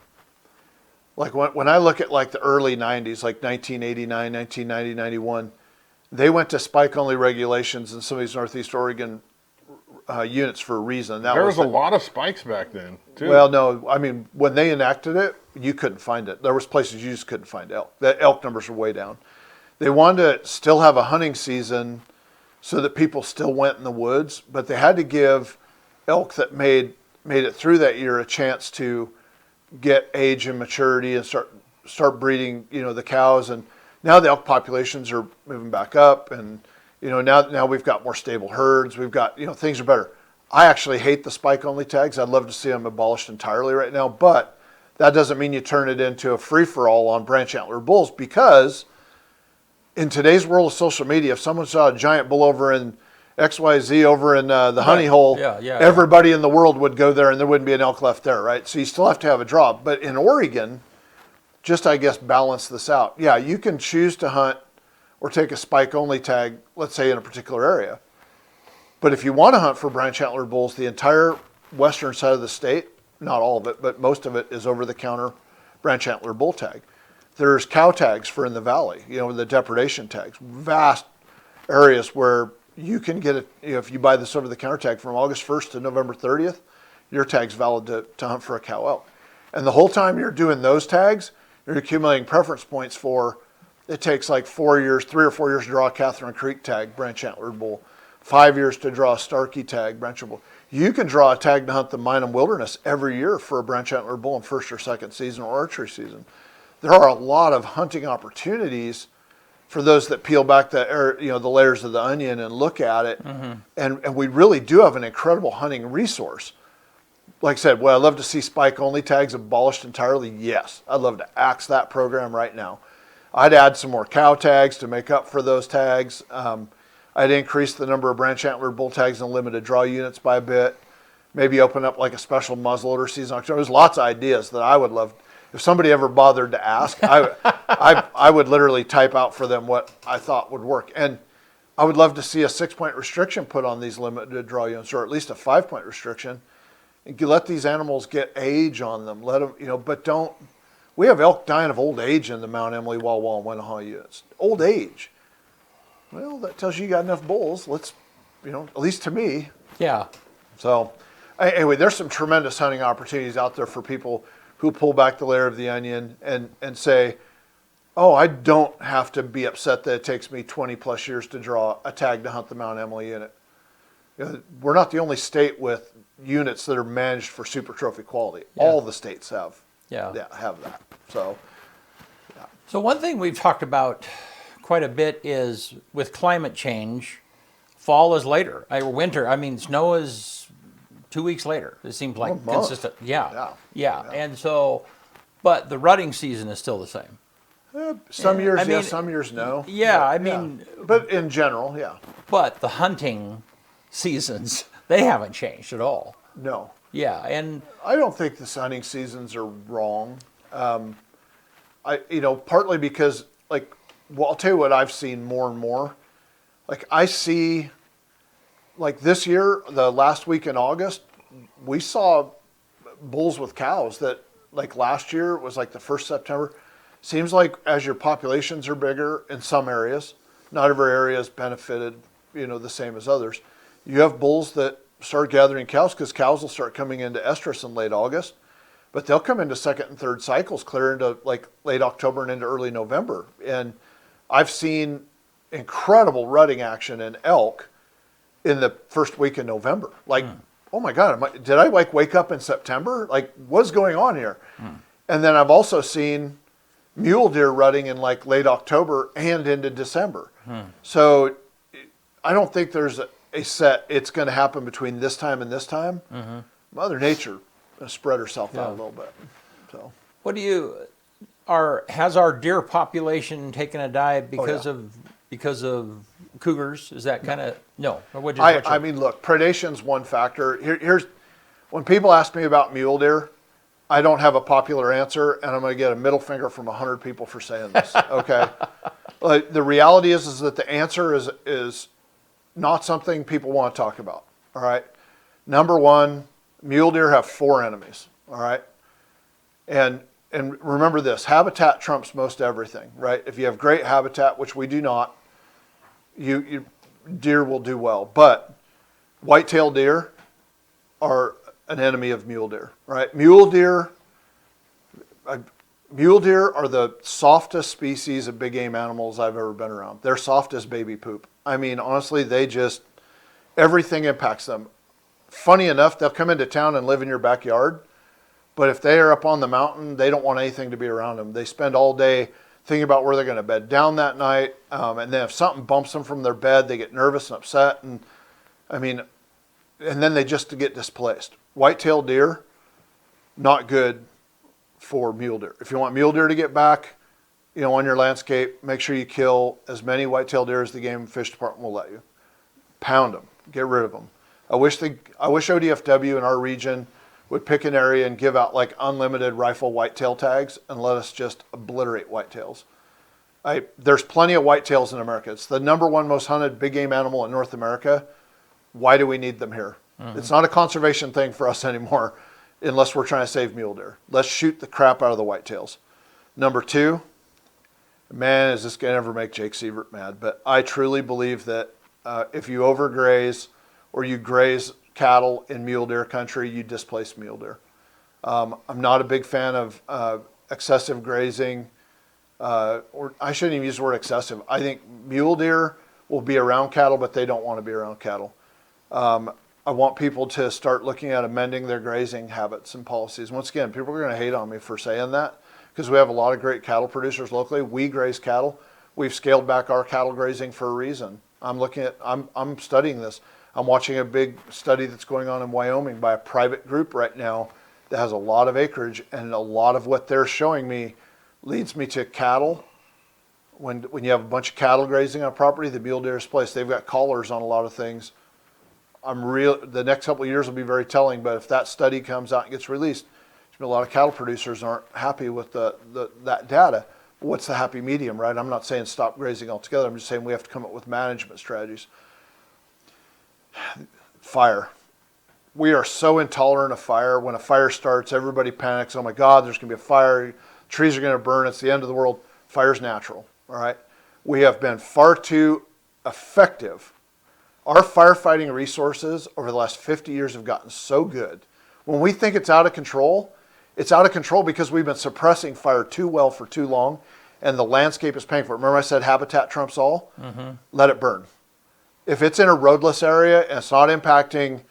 I look at like the early 90s, like 1989, 1990, 91, they went to spike-only regulations in some of these Northeast Oregon units for a reason. There was a lot of spikes back then, too. Well, no, I mean, when they enacted it, you couldn't find it. There was places you just couldn't find elk. The elk numbers were way down. They wanted to still have a hunting season so that people still went in the woods, but they had to give elk that made it through that year a chance to get age and maturity and start breeding, the cows. And now the elk populations are moving back up, and Now we've got more stable herds. We've got, things are better. I actually hate the spike only tags. I'd love to see them abolished entirely right now, but that doesn't mean you turn it into a free for all on branch antler bulls, because in today's world of social media, if someone saw a giant bull over in XYZ over in the honey hole, everybody in the world would go there and there wouldn't be an elk left there, right? So you still have to have a draw. But in Oregon, just, I guess, balance this out. Yeah, you can choose to hunt or take a spike only tag, let's say in a particular area. But if you want to hunt for branch antlered bulls, the entire western side of the state, not all of it, but most of it is over the counter branch antler bull tag. There's cow tags for in the valley, the depredation tags, vast areas where you can get it. If you buy this over the counter tag from August 1st to November 30th, your tag's valid to hunt for a cow elk. And the whole time you're doing those tags, you're accumulating preference points for, it takes like 4 years, 3 or 4 years to draw a Catherine Creek tag, branch antlered bull, 5 years to draw a Starkey tag, branch antlered bull. You can draw a tag to hunt the Minam Wilderness every year for a branch antlered bull in first or second season or archery season. There are a lot of hunting opportunities for those that peel back the layers of the onion and look at it. Mm-hmm. And we really do have an incredible hunting resource. Like I said, would I love to see spike only tags abolished entirely? Yes. I'd love to axe that program right now. I'd add some more cow tags to make up for those tags. I'd increase the number of branch antler bull tags and limited draw units by a bit. Maybe open up like a special muzzleloader season. There's lots of ideas that I would love. If somebody ever bothered to ask, I would literally type out for them what I thought would work. And I would love to see a 6-point restriction put on these limited draw units, or at least a 5-point restriction. And let these animals get age on them. Let them, but don't. We have elk dying of old age in the Mount Emily, Walla Walla, and Wenaha units. Old age. Well, that tells you got enough bulls. Let's, at least to me. Yeah. So, anyway, there's some tremendous hunting opportunities out there for people who pull back the layer of the onion and say, oh, I don't have to be upset that it takes me 20 plus years to draw a tag to hunt the Mount Emily unit. We're not the only state with units that are managed for super trophy quality. Yeah. All the states have have that. So, yeah. So one thing we've talked about quite a bit is with climate change, fall is later. Winter, snow is 2 weeks later. It seems like consistent. Yeah. And so, but the rutting season is still the same. Some years yes, some years no. Yeah, but in general, yeah. But the hunting seasons, they haven't changed at all. No. Yeah, and I don't think the hunting seasons are wrong. Partly because, I'll tell you what I've seen more and more. I see, this year, the last week in August, we saw bulls with cows that, last year, it was the 1st September. Seems like as your populations are bigger in some areas, not every area is benefited, the same as others. You have bulls that start gathering cows because cows will start coming into estrus in late August, but they'll come into second and third cycles clear into late October and into early November. And I've seen incredible rutting action in elk in the first week in November. Oh my God, did I wake up in September? What's going on here? And then I've also seen mule deer rutting in late October and into December. So I don't think there's a set, it's going to happen between this time and this time. Mm-hmm. Mother Nature spread herself out a little bit. So, has our deer population taken a dive because of cougars? Is that kind of no? Look, predation's one factor. Here's when people ask me about mule deer, I don't have a popular answer, and I'm going to get a middle finger from 100 people for saying this. Okay, the reality is that the answer is not something people want to talk about. All right, number one, mule deer have 4 enemies. All right, and remember this: habitat trumps most everything. Right? If you have great habitat, which we do not, you deer will do well. But white-tailed deer are an enemy of mule deer. Right? Mule deer are the softest species of big game animals I've ever been around. They're soft as baby poop. Honestly, everything impacts them. Funny enough, they'll come into town and live in your backyard, but if they are up on the mountain, they don't want anything to be around them. They spend all day thinking about where they're going to bed down that night. And then if something bumps them from their bed, they get nervous and upset. And then they just get displaced. Whitetail deer, not good for mule deer. If you want mule deer to get back, on your landscape, make sure you kill as many whitetail deer as the Game and Fish Department will let you. Pound them, get rid of them. I wish ODFW in our region would pick an area and give out like unlimited rifle whitetail tags and let us just obliterate whitetails. There's plenty of whitetails in America. It's the number one most hunted big game animal in North America. Why do we need them here? It's not a conservation thing for us anymore unless we're trying to save mule deer. Let's shoot the crap out of the whitetails. Number two, man, is this going to ever make Jake Sievert mad? But I truly believe that if you overgraze or you graze cattle in mule deer country, you displace mule deer. I'm not a big fan of excessive grazing, or I shouldn't even use the word excessive. I think mule deer will be around cattle, but they don't want to be around cattle. I want people to start looking at amending their grazing habits and policies. Once again, people are going to hate on me for saying that because we have a lot of great cattle producers locally. We graze cattle. We've scaled back our cattle grazing for a reason. I'm studying this. I'm watching a big study that's going on in Wyoming by a private group right now that has a lot of acreage, and a lot of what they're showing me leads me to cattle. When you have a bunch of cattle grazing on property, the mule deer is placed. They've got collars on a lot of things. The next couple of years will be very telling, but if that study comes out and gets released, a lot of cattle producers aren't happy with that data. What's the happy medium, right? I'm not saying stop grazing altogether. I'm just saying we have to come up with management strategies. Fire. We are so intolerant of fire. When a fire starts, everybody panics. Oh my God, there's going to be a fire. Trees are going to burn. It's the end of the world. Fire's natural, all right? We have been far too effective. Our firefighting resources over the last 50 years have gotten so good. When we think it's out of control, it's out of control because we've been suppressing fire too well for too long, and the landscape is paying for it. Remember I said habitat trumps all? Mm-hmm. Let it burn. If it's in a roadless area and it's not impacting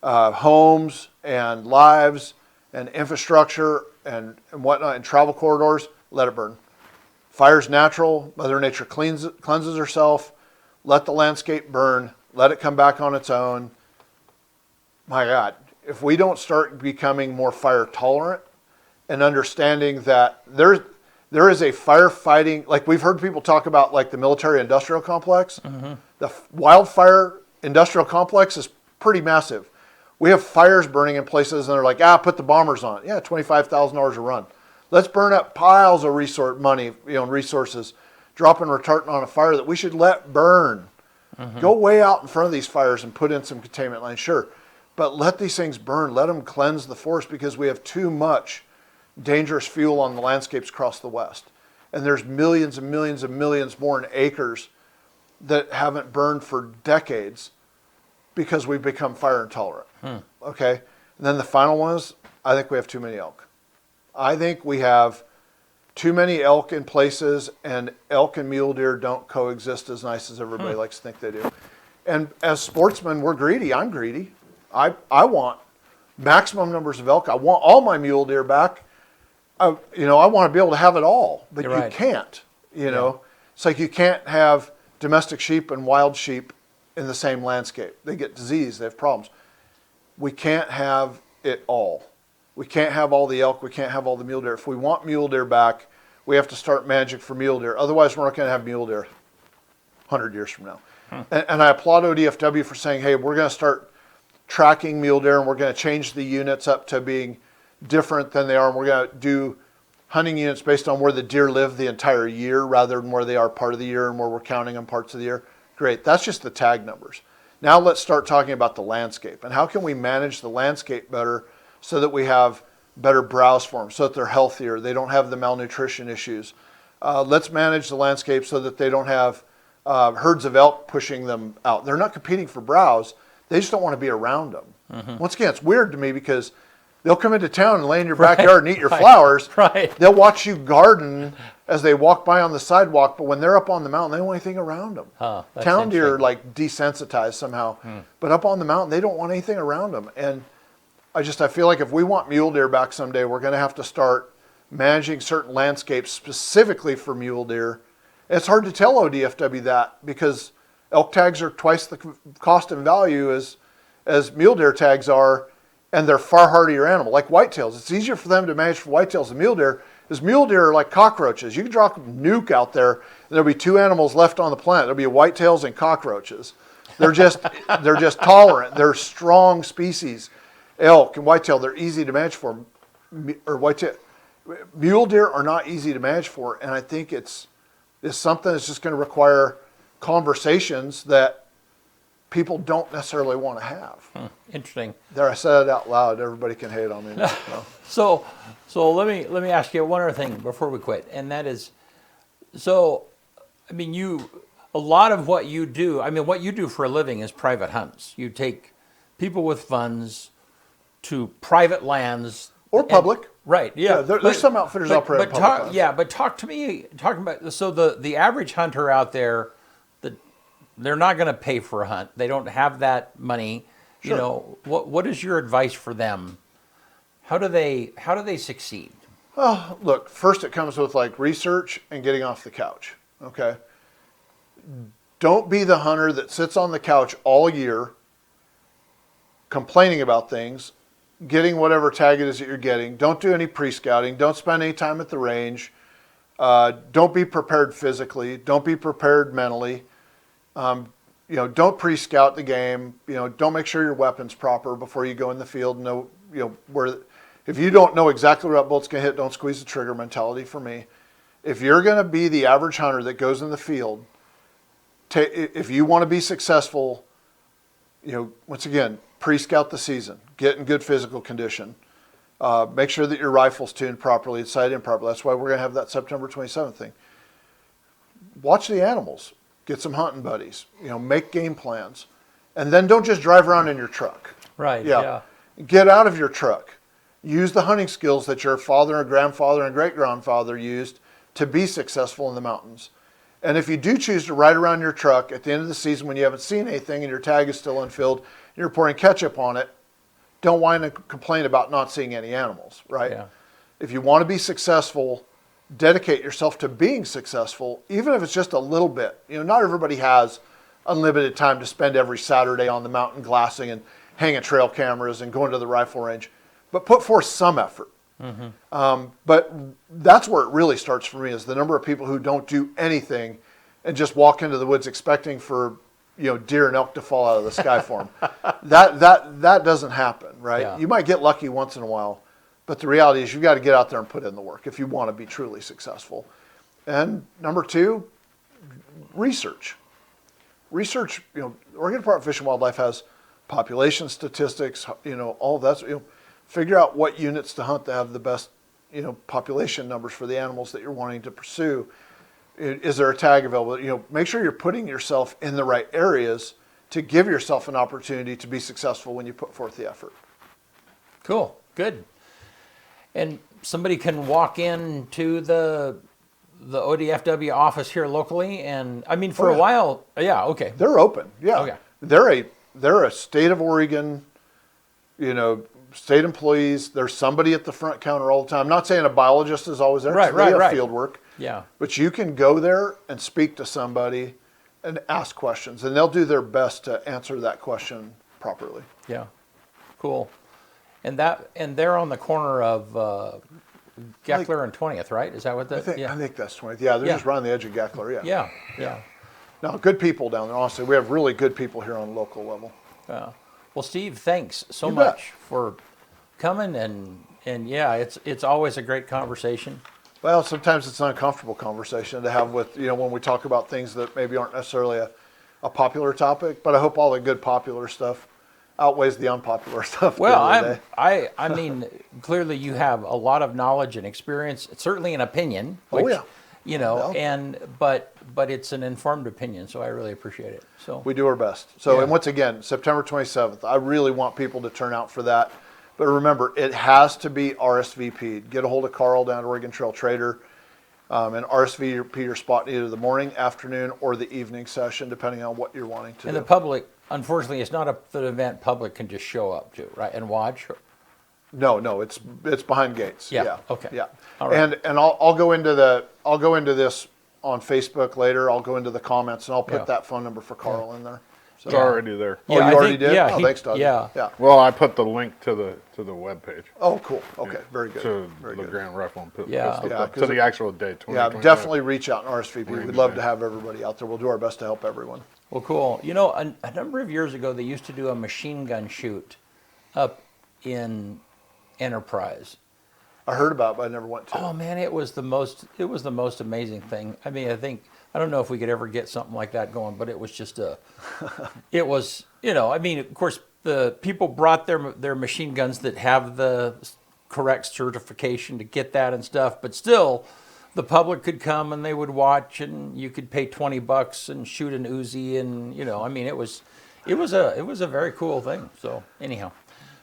homes and lives and infrastructure and whatnot and travel corridors, let it burn. Fire's natural. Mother Nature cleanses herself. Let the landscape burn. Let it come back on its own. My God, if we don't start becoming more fire tolerant and understanding that there is a firefighting, like we've heard people talk about like the military industrial complex. Mm-hmm. The wildfire industrial complex is pretty massive. We have fires burning in places and they're like, put the bombers on. Yeah, $25,000 a run. Let's burn up piles of money, and resources, dropping retardant on a fire that we should let burn. Mm-hmm. Go way out in front of these fires and put in some containment lines, sure. But let these things burn. Let them cleanse the forest because we have too much dangerous fuel on the landscapes across the West. And there's millions and millions and millions more in acres that haven't burned for decades because we've become fire intolerant. Okay? And then the final one is, I think we have too many elk. I think we have too many elk in places, and elk and mule deer don't coexist as nice as everybody likes to think they do. And as sportsmen, we're greedy. I'm greedy. I want maximum numbers of elk. I want all my mule deer back. I want to be able to have it all, but you can't. It's like you can't have domestic sheep and wild sheep in the same landscape. They get disease. They have problems. We can't have it all. We can't have all the elk. We can't have all the mule deer. If we want mule deer back, we have to start managing for mule deer. Otherwise, we're not going to have mule deer 100 years from now. And I applaud ODFW for saying, hey, we're going to start tracking mule deer, and we're going to change the units up to being different than they are, and we're going to do hunting units based on where the deer live the entire year rather than where they are part of the year and where we're counting them parts of the year. Great. That's just the tag numbers. Now let's start talking about the landscape and how can we manage the landscape better so that we have better browse forms, so that they're healthier, they don't have the malnutrition issues. Let's manage the landscape so that they don't have herds of elk pushing them out. They're not competing for browse. They just don't want to be around them. Mm-hmm. Once again, it's weird to me because they'll come into town and lay in your backyard and eat your flowers. Right. They'll watch you garden as they walk by on the sidewalk, but when they're up on the mountain, they don't want anything around them. Town deer are like desensitized somehow, but up on the mountain, they don't want anything around them. And I feel like if we want mule deer back someday, we're going to have to start managing certain landscapes specifically for mule deer. And it's hard to tell ODFW that because elk tags are twice the cost and value as mule deer tags are, and they're far hardier animal, like whitetails. It's easier for them to manage for whitetails than mule deer, because mule deer are like cockroaches. You can drop a nuke out there, and there'll be two animals left on the planet. There'll be whitetails and cockroaches. They're just tolerant. They're strong species. Elk and whitetail, they're easy to manage for. Or whitetail, mule deer are not easy to manage for, and I think it's something that's just going to require conversations that people don't necessarily want to have. Interesting. There, I said it out loud. Everybody can hate on me. So let me ask you one other thing before we quit, and that is, I mean, a lot of what you do, I mean, what you do for a living is private hunts. You take people with funds to private lands Or public. Right. Yeah. There's some outfitters operate public lands. Yeah, but talking about the average hunter out there, they're not going to pay for a hunt. They don't have that money. Sure. You know, what is your advice for them? How do they succeed? Well, look, first it comes with like research and getting off the couch. Okay. Don't be the hunter that sits on the couch all year complaining about things, getting whatever tag it is that you're getting. Don't do any pre-scouting. Don't spend any time at the range. Don't be prepared physically. Don't be prepared mentally. Don't pre-scout the game. Don't make sure your weapon's proper before you go in the field. If you don't know exactly where that bullet's going to hit, don't squeeze the trigger mentality for me. If you're going to be the average hunter that goes in the field, if you want to be successful, once again, pre-scout the season, get in good physical condition, make sure that your rifle's tuned properly, it's sighted in properly. That's why we're going to have that September 27th thing. Watch the animals, get some hunting buddies, make game plans, and then don't just drive around in your truck. Right. Yeah. Get out of your truck. Use the hunting skills that your father and grandfather and great-grandfather used to be successful in the mountains. And if you do choose to ride around your truck at the end of the season when you haven't seen anything and your tag is still unfilled, and you're pouring ketchup on it, don't whine and complain about not seeing any animals, right? Yeah. If you want to be successful, dedicate yourself to being successful, even if it's just a little bit. Not everybody has unlimited time to spend every Saturday on the mountain glassing and hanging trail cameras and going to the rifle range, but put forth some effort. But that's where it really starts for me, is the number of people who don't do anything and just walk into the woods expecting for deer and elk to fall out of the sky for them. That doesn't happen, right? Yeah. You might get lucky once in a while, but the reality is you've got to get out there and put in the work if you want to be truly successful. And number two, research. Oregon Department of Fish and Wildlife has population statistics, all of that. Figure out what units to hunt to have the best, population numbers for the animals that you're wanting to pursue. Is there a tag available? Make sure you're putting yourself in the right areas to give yourself an opportunity to be successful when you put forth the effort. Cool. Good. And somebody can walk into the ODFW office here locally, and I mean, for a while, yeah, okay. They're open, yeah. Okay. They're a state of Oregon, state employees. There's somebody at the front counter all the time. I'm not saying a biologist is always there. Right. They have field work. Yeah. But you can go there and speak to somebody and ask questions, and they'll do their best to answer that question properly. Yeah. Cool. And they're on the corner of Geckler and 20th, right? Is that what that? I think that's 20th. Yeah, they're just right on the edge of Geckler. Yeah. Yeah. No, good people down there. Honestly, we have really good people here on the local level. Well, Steve, thanks so You bet. much for coming, and yeah, it's always a great conversation. Well, sometimes it's an uncomfortable conversation to have with, when we talk about things that maybe aren't necessarily a popular topic, but I hope all the good popular stuff outweighs the unpopular stuff. at the Well, end of the day. I mean, clearly you have a lot of knowledge and experience, certainly an opinion. Oh, Which, yeah. but it's an informed opinion, so I really appreciate it. So We do our best. So, Yeah. and once again, September 27th, I really want people to turn out for that. But remember, it has to be RSVP'd. Get a hold of Carl down at Oregon Trail Trader and RSVP your spot in either the morning, afternoon, or the evening session, depending on what you're wanting to and do. the public, unfortunately, it's not an event public can just show up to, right, and watch. No, it's behind gates. Yeah, okay. Yeah. All right. And I'll go into this on Facebook later. I'll go into the comments and I'll put Yeah. that phone number for Carl in there. So. It's already there. Oh, Yeah, you I already think- did? yeah, Oh, thanks, Doug. yeah. Yeah. Well, I put the link to the webpage. Oh, cool. Okay, very good. To Very the good. Grand Rifle and Pistol Yeah. Club, Yeah, to 'cause the actual day. Yeah, 2025. definitely reach out and RSVP. We'd Randy love to Day. have everybody out there. We'll do our best to help everyone. Well, cool. You know, a number of years ago, they used to do a machine gun shoot up in Enterprise. I heard about it, but I never went to. Oh man, it was the most amazing thing. I mean, I don't know if we could ever get something like that going, but it was just it was, I mean, of course, the people brought their machine guns that have the correct certification to get that and stuff, but still, the public could come and they would watch, and you could pay $20 and shoot an Uzi, and I mean, it was a very cool thing. So anyhow,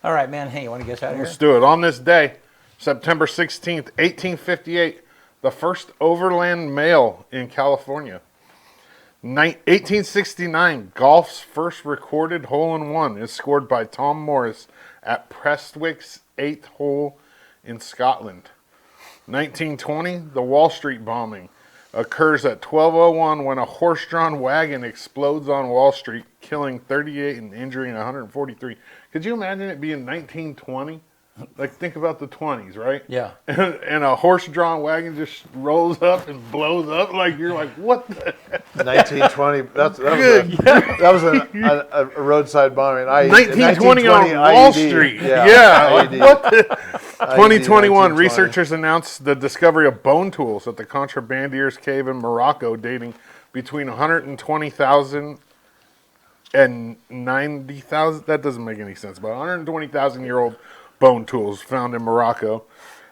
all right, man. Hey, you want to get us out of here? Let's do it. On this day, September 16th, 1858, the first overland mail in California. 1869, golf's first recorded hole-in-one is scored by Tom Morris at Prestwick's 8th hole in Scotland. 1920, the Wall Street bombing occurs at 12:01 when a horse-drawn wagon explodes on Wall Street, killing 38 and injuring 143. Could you imagine it being 1920? Like, think about the 20s, right? Yeah. And a horse-drawn wagon just rolls up and blows up. Like, you're like, what the? 1920. Good. That was a roadside bombing. 1920 on IED. Wall Street. Yeah. IED. What the? 2021, 1920. researchers announced the discovery of bone tools at the Contrabandiers Cave in Morocco, dating between 120,000 and 90,000. That doesn't make any sense, but 120,000-year-old bone tools found in Morocco.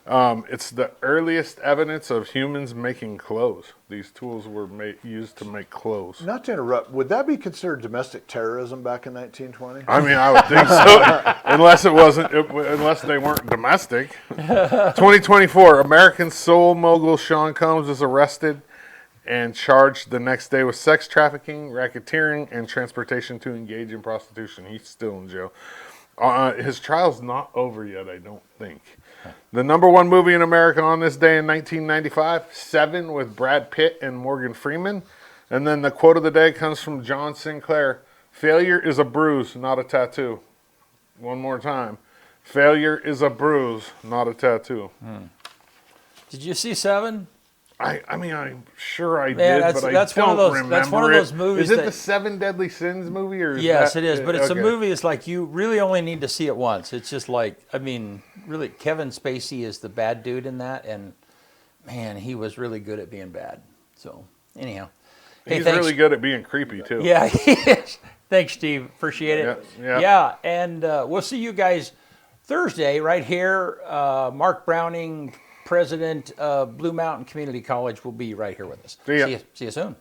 It's the earliest evidence of humans making clothes. These tools were used to make clothes. Not to interrupt, would that be considered domestic terrorism back in 1920? I mean, I would think so, unless they weren't domestic. 2024, American soul mogul Sean Combs is arrested and charged the next day with sex trafficking, racketeering, and transportation to engage in prostitution. He's still in jail. His trial's not over yet, I don't think. The number one movie in America on this day in 1995, Seven, with Brad Pitt and Morgan Freeman. And then the quote of the day comes from John Sinclair. Failure is a bruise, not a tattoo. One more time. Failure is a bruise, not a tattoo. Did you see Seven? I mean, I'm sure I Man, did, but I don't remember that's one of those it. movies Is it that- the Seven Deadly Sins movie? Or is Yes, that, it is. But it's a okay. movie. It's like you really only need to see it once. It's just like, I mean, really, Kevin Spacey is the bad dude in that, and man, he was really good at being bad. So anyhow, hey, He's thanks. really good at being creepy, too. Yeah, he is. Thanks, Steve. Appreciate it. Yeah. And we'll see you guys Thursday right here. Mark Browning, president of Blue Mountain Community College, will be right here with us. See ya. See you soon.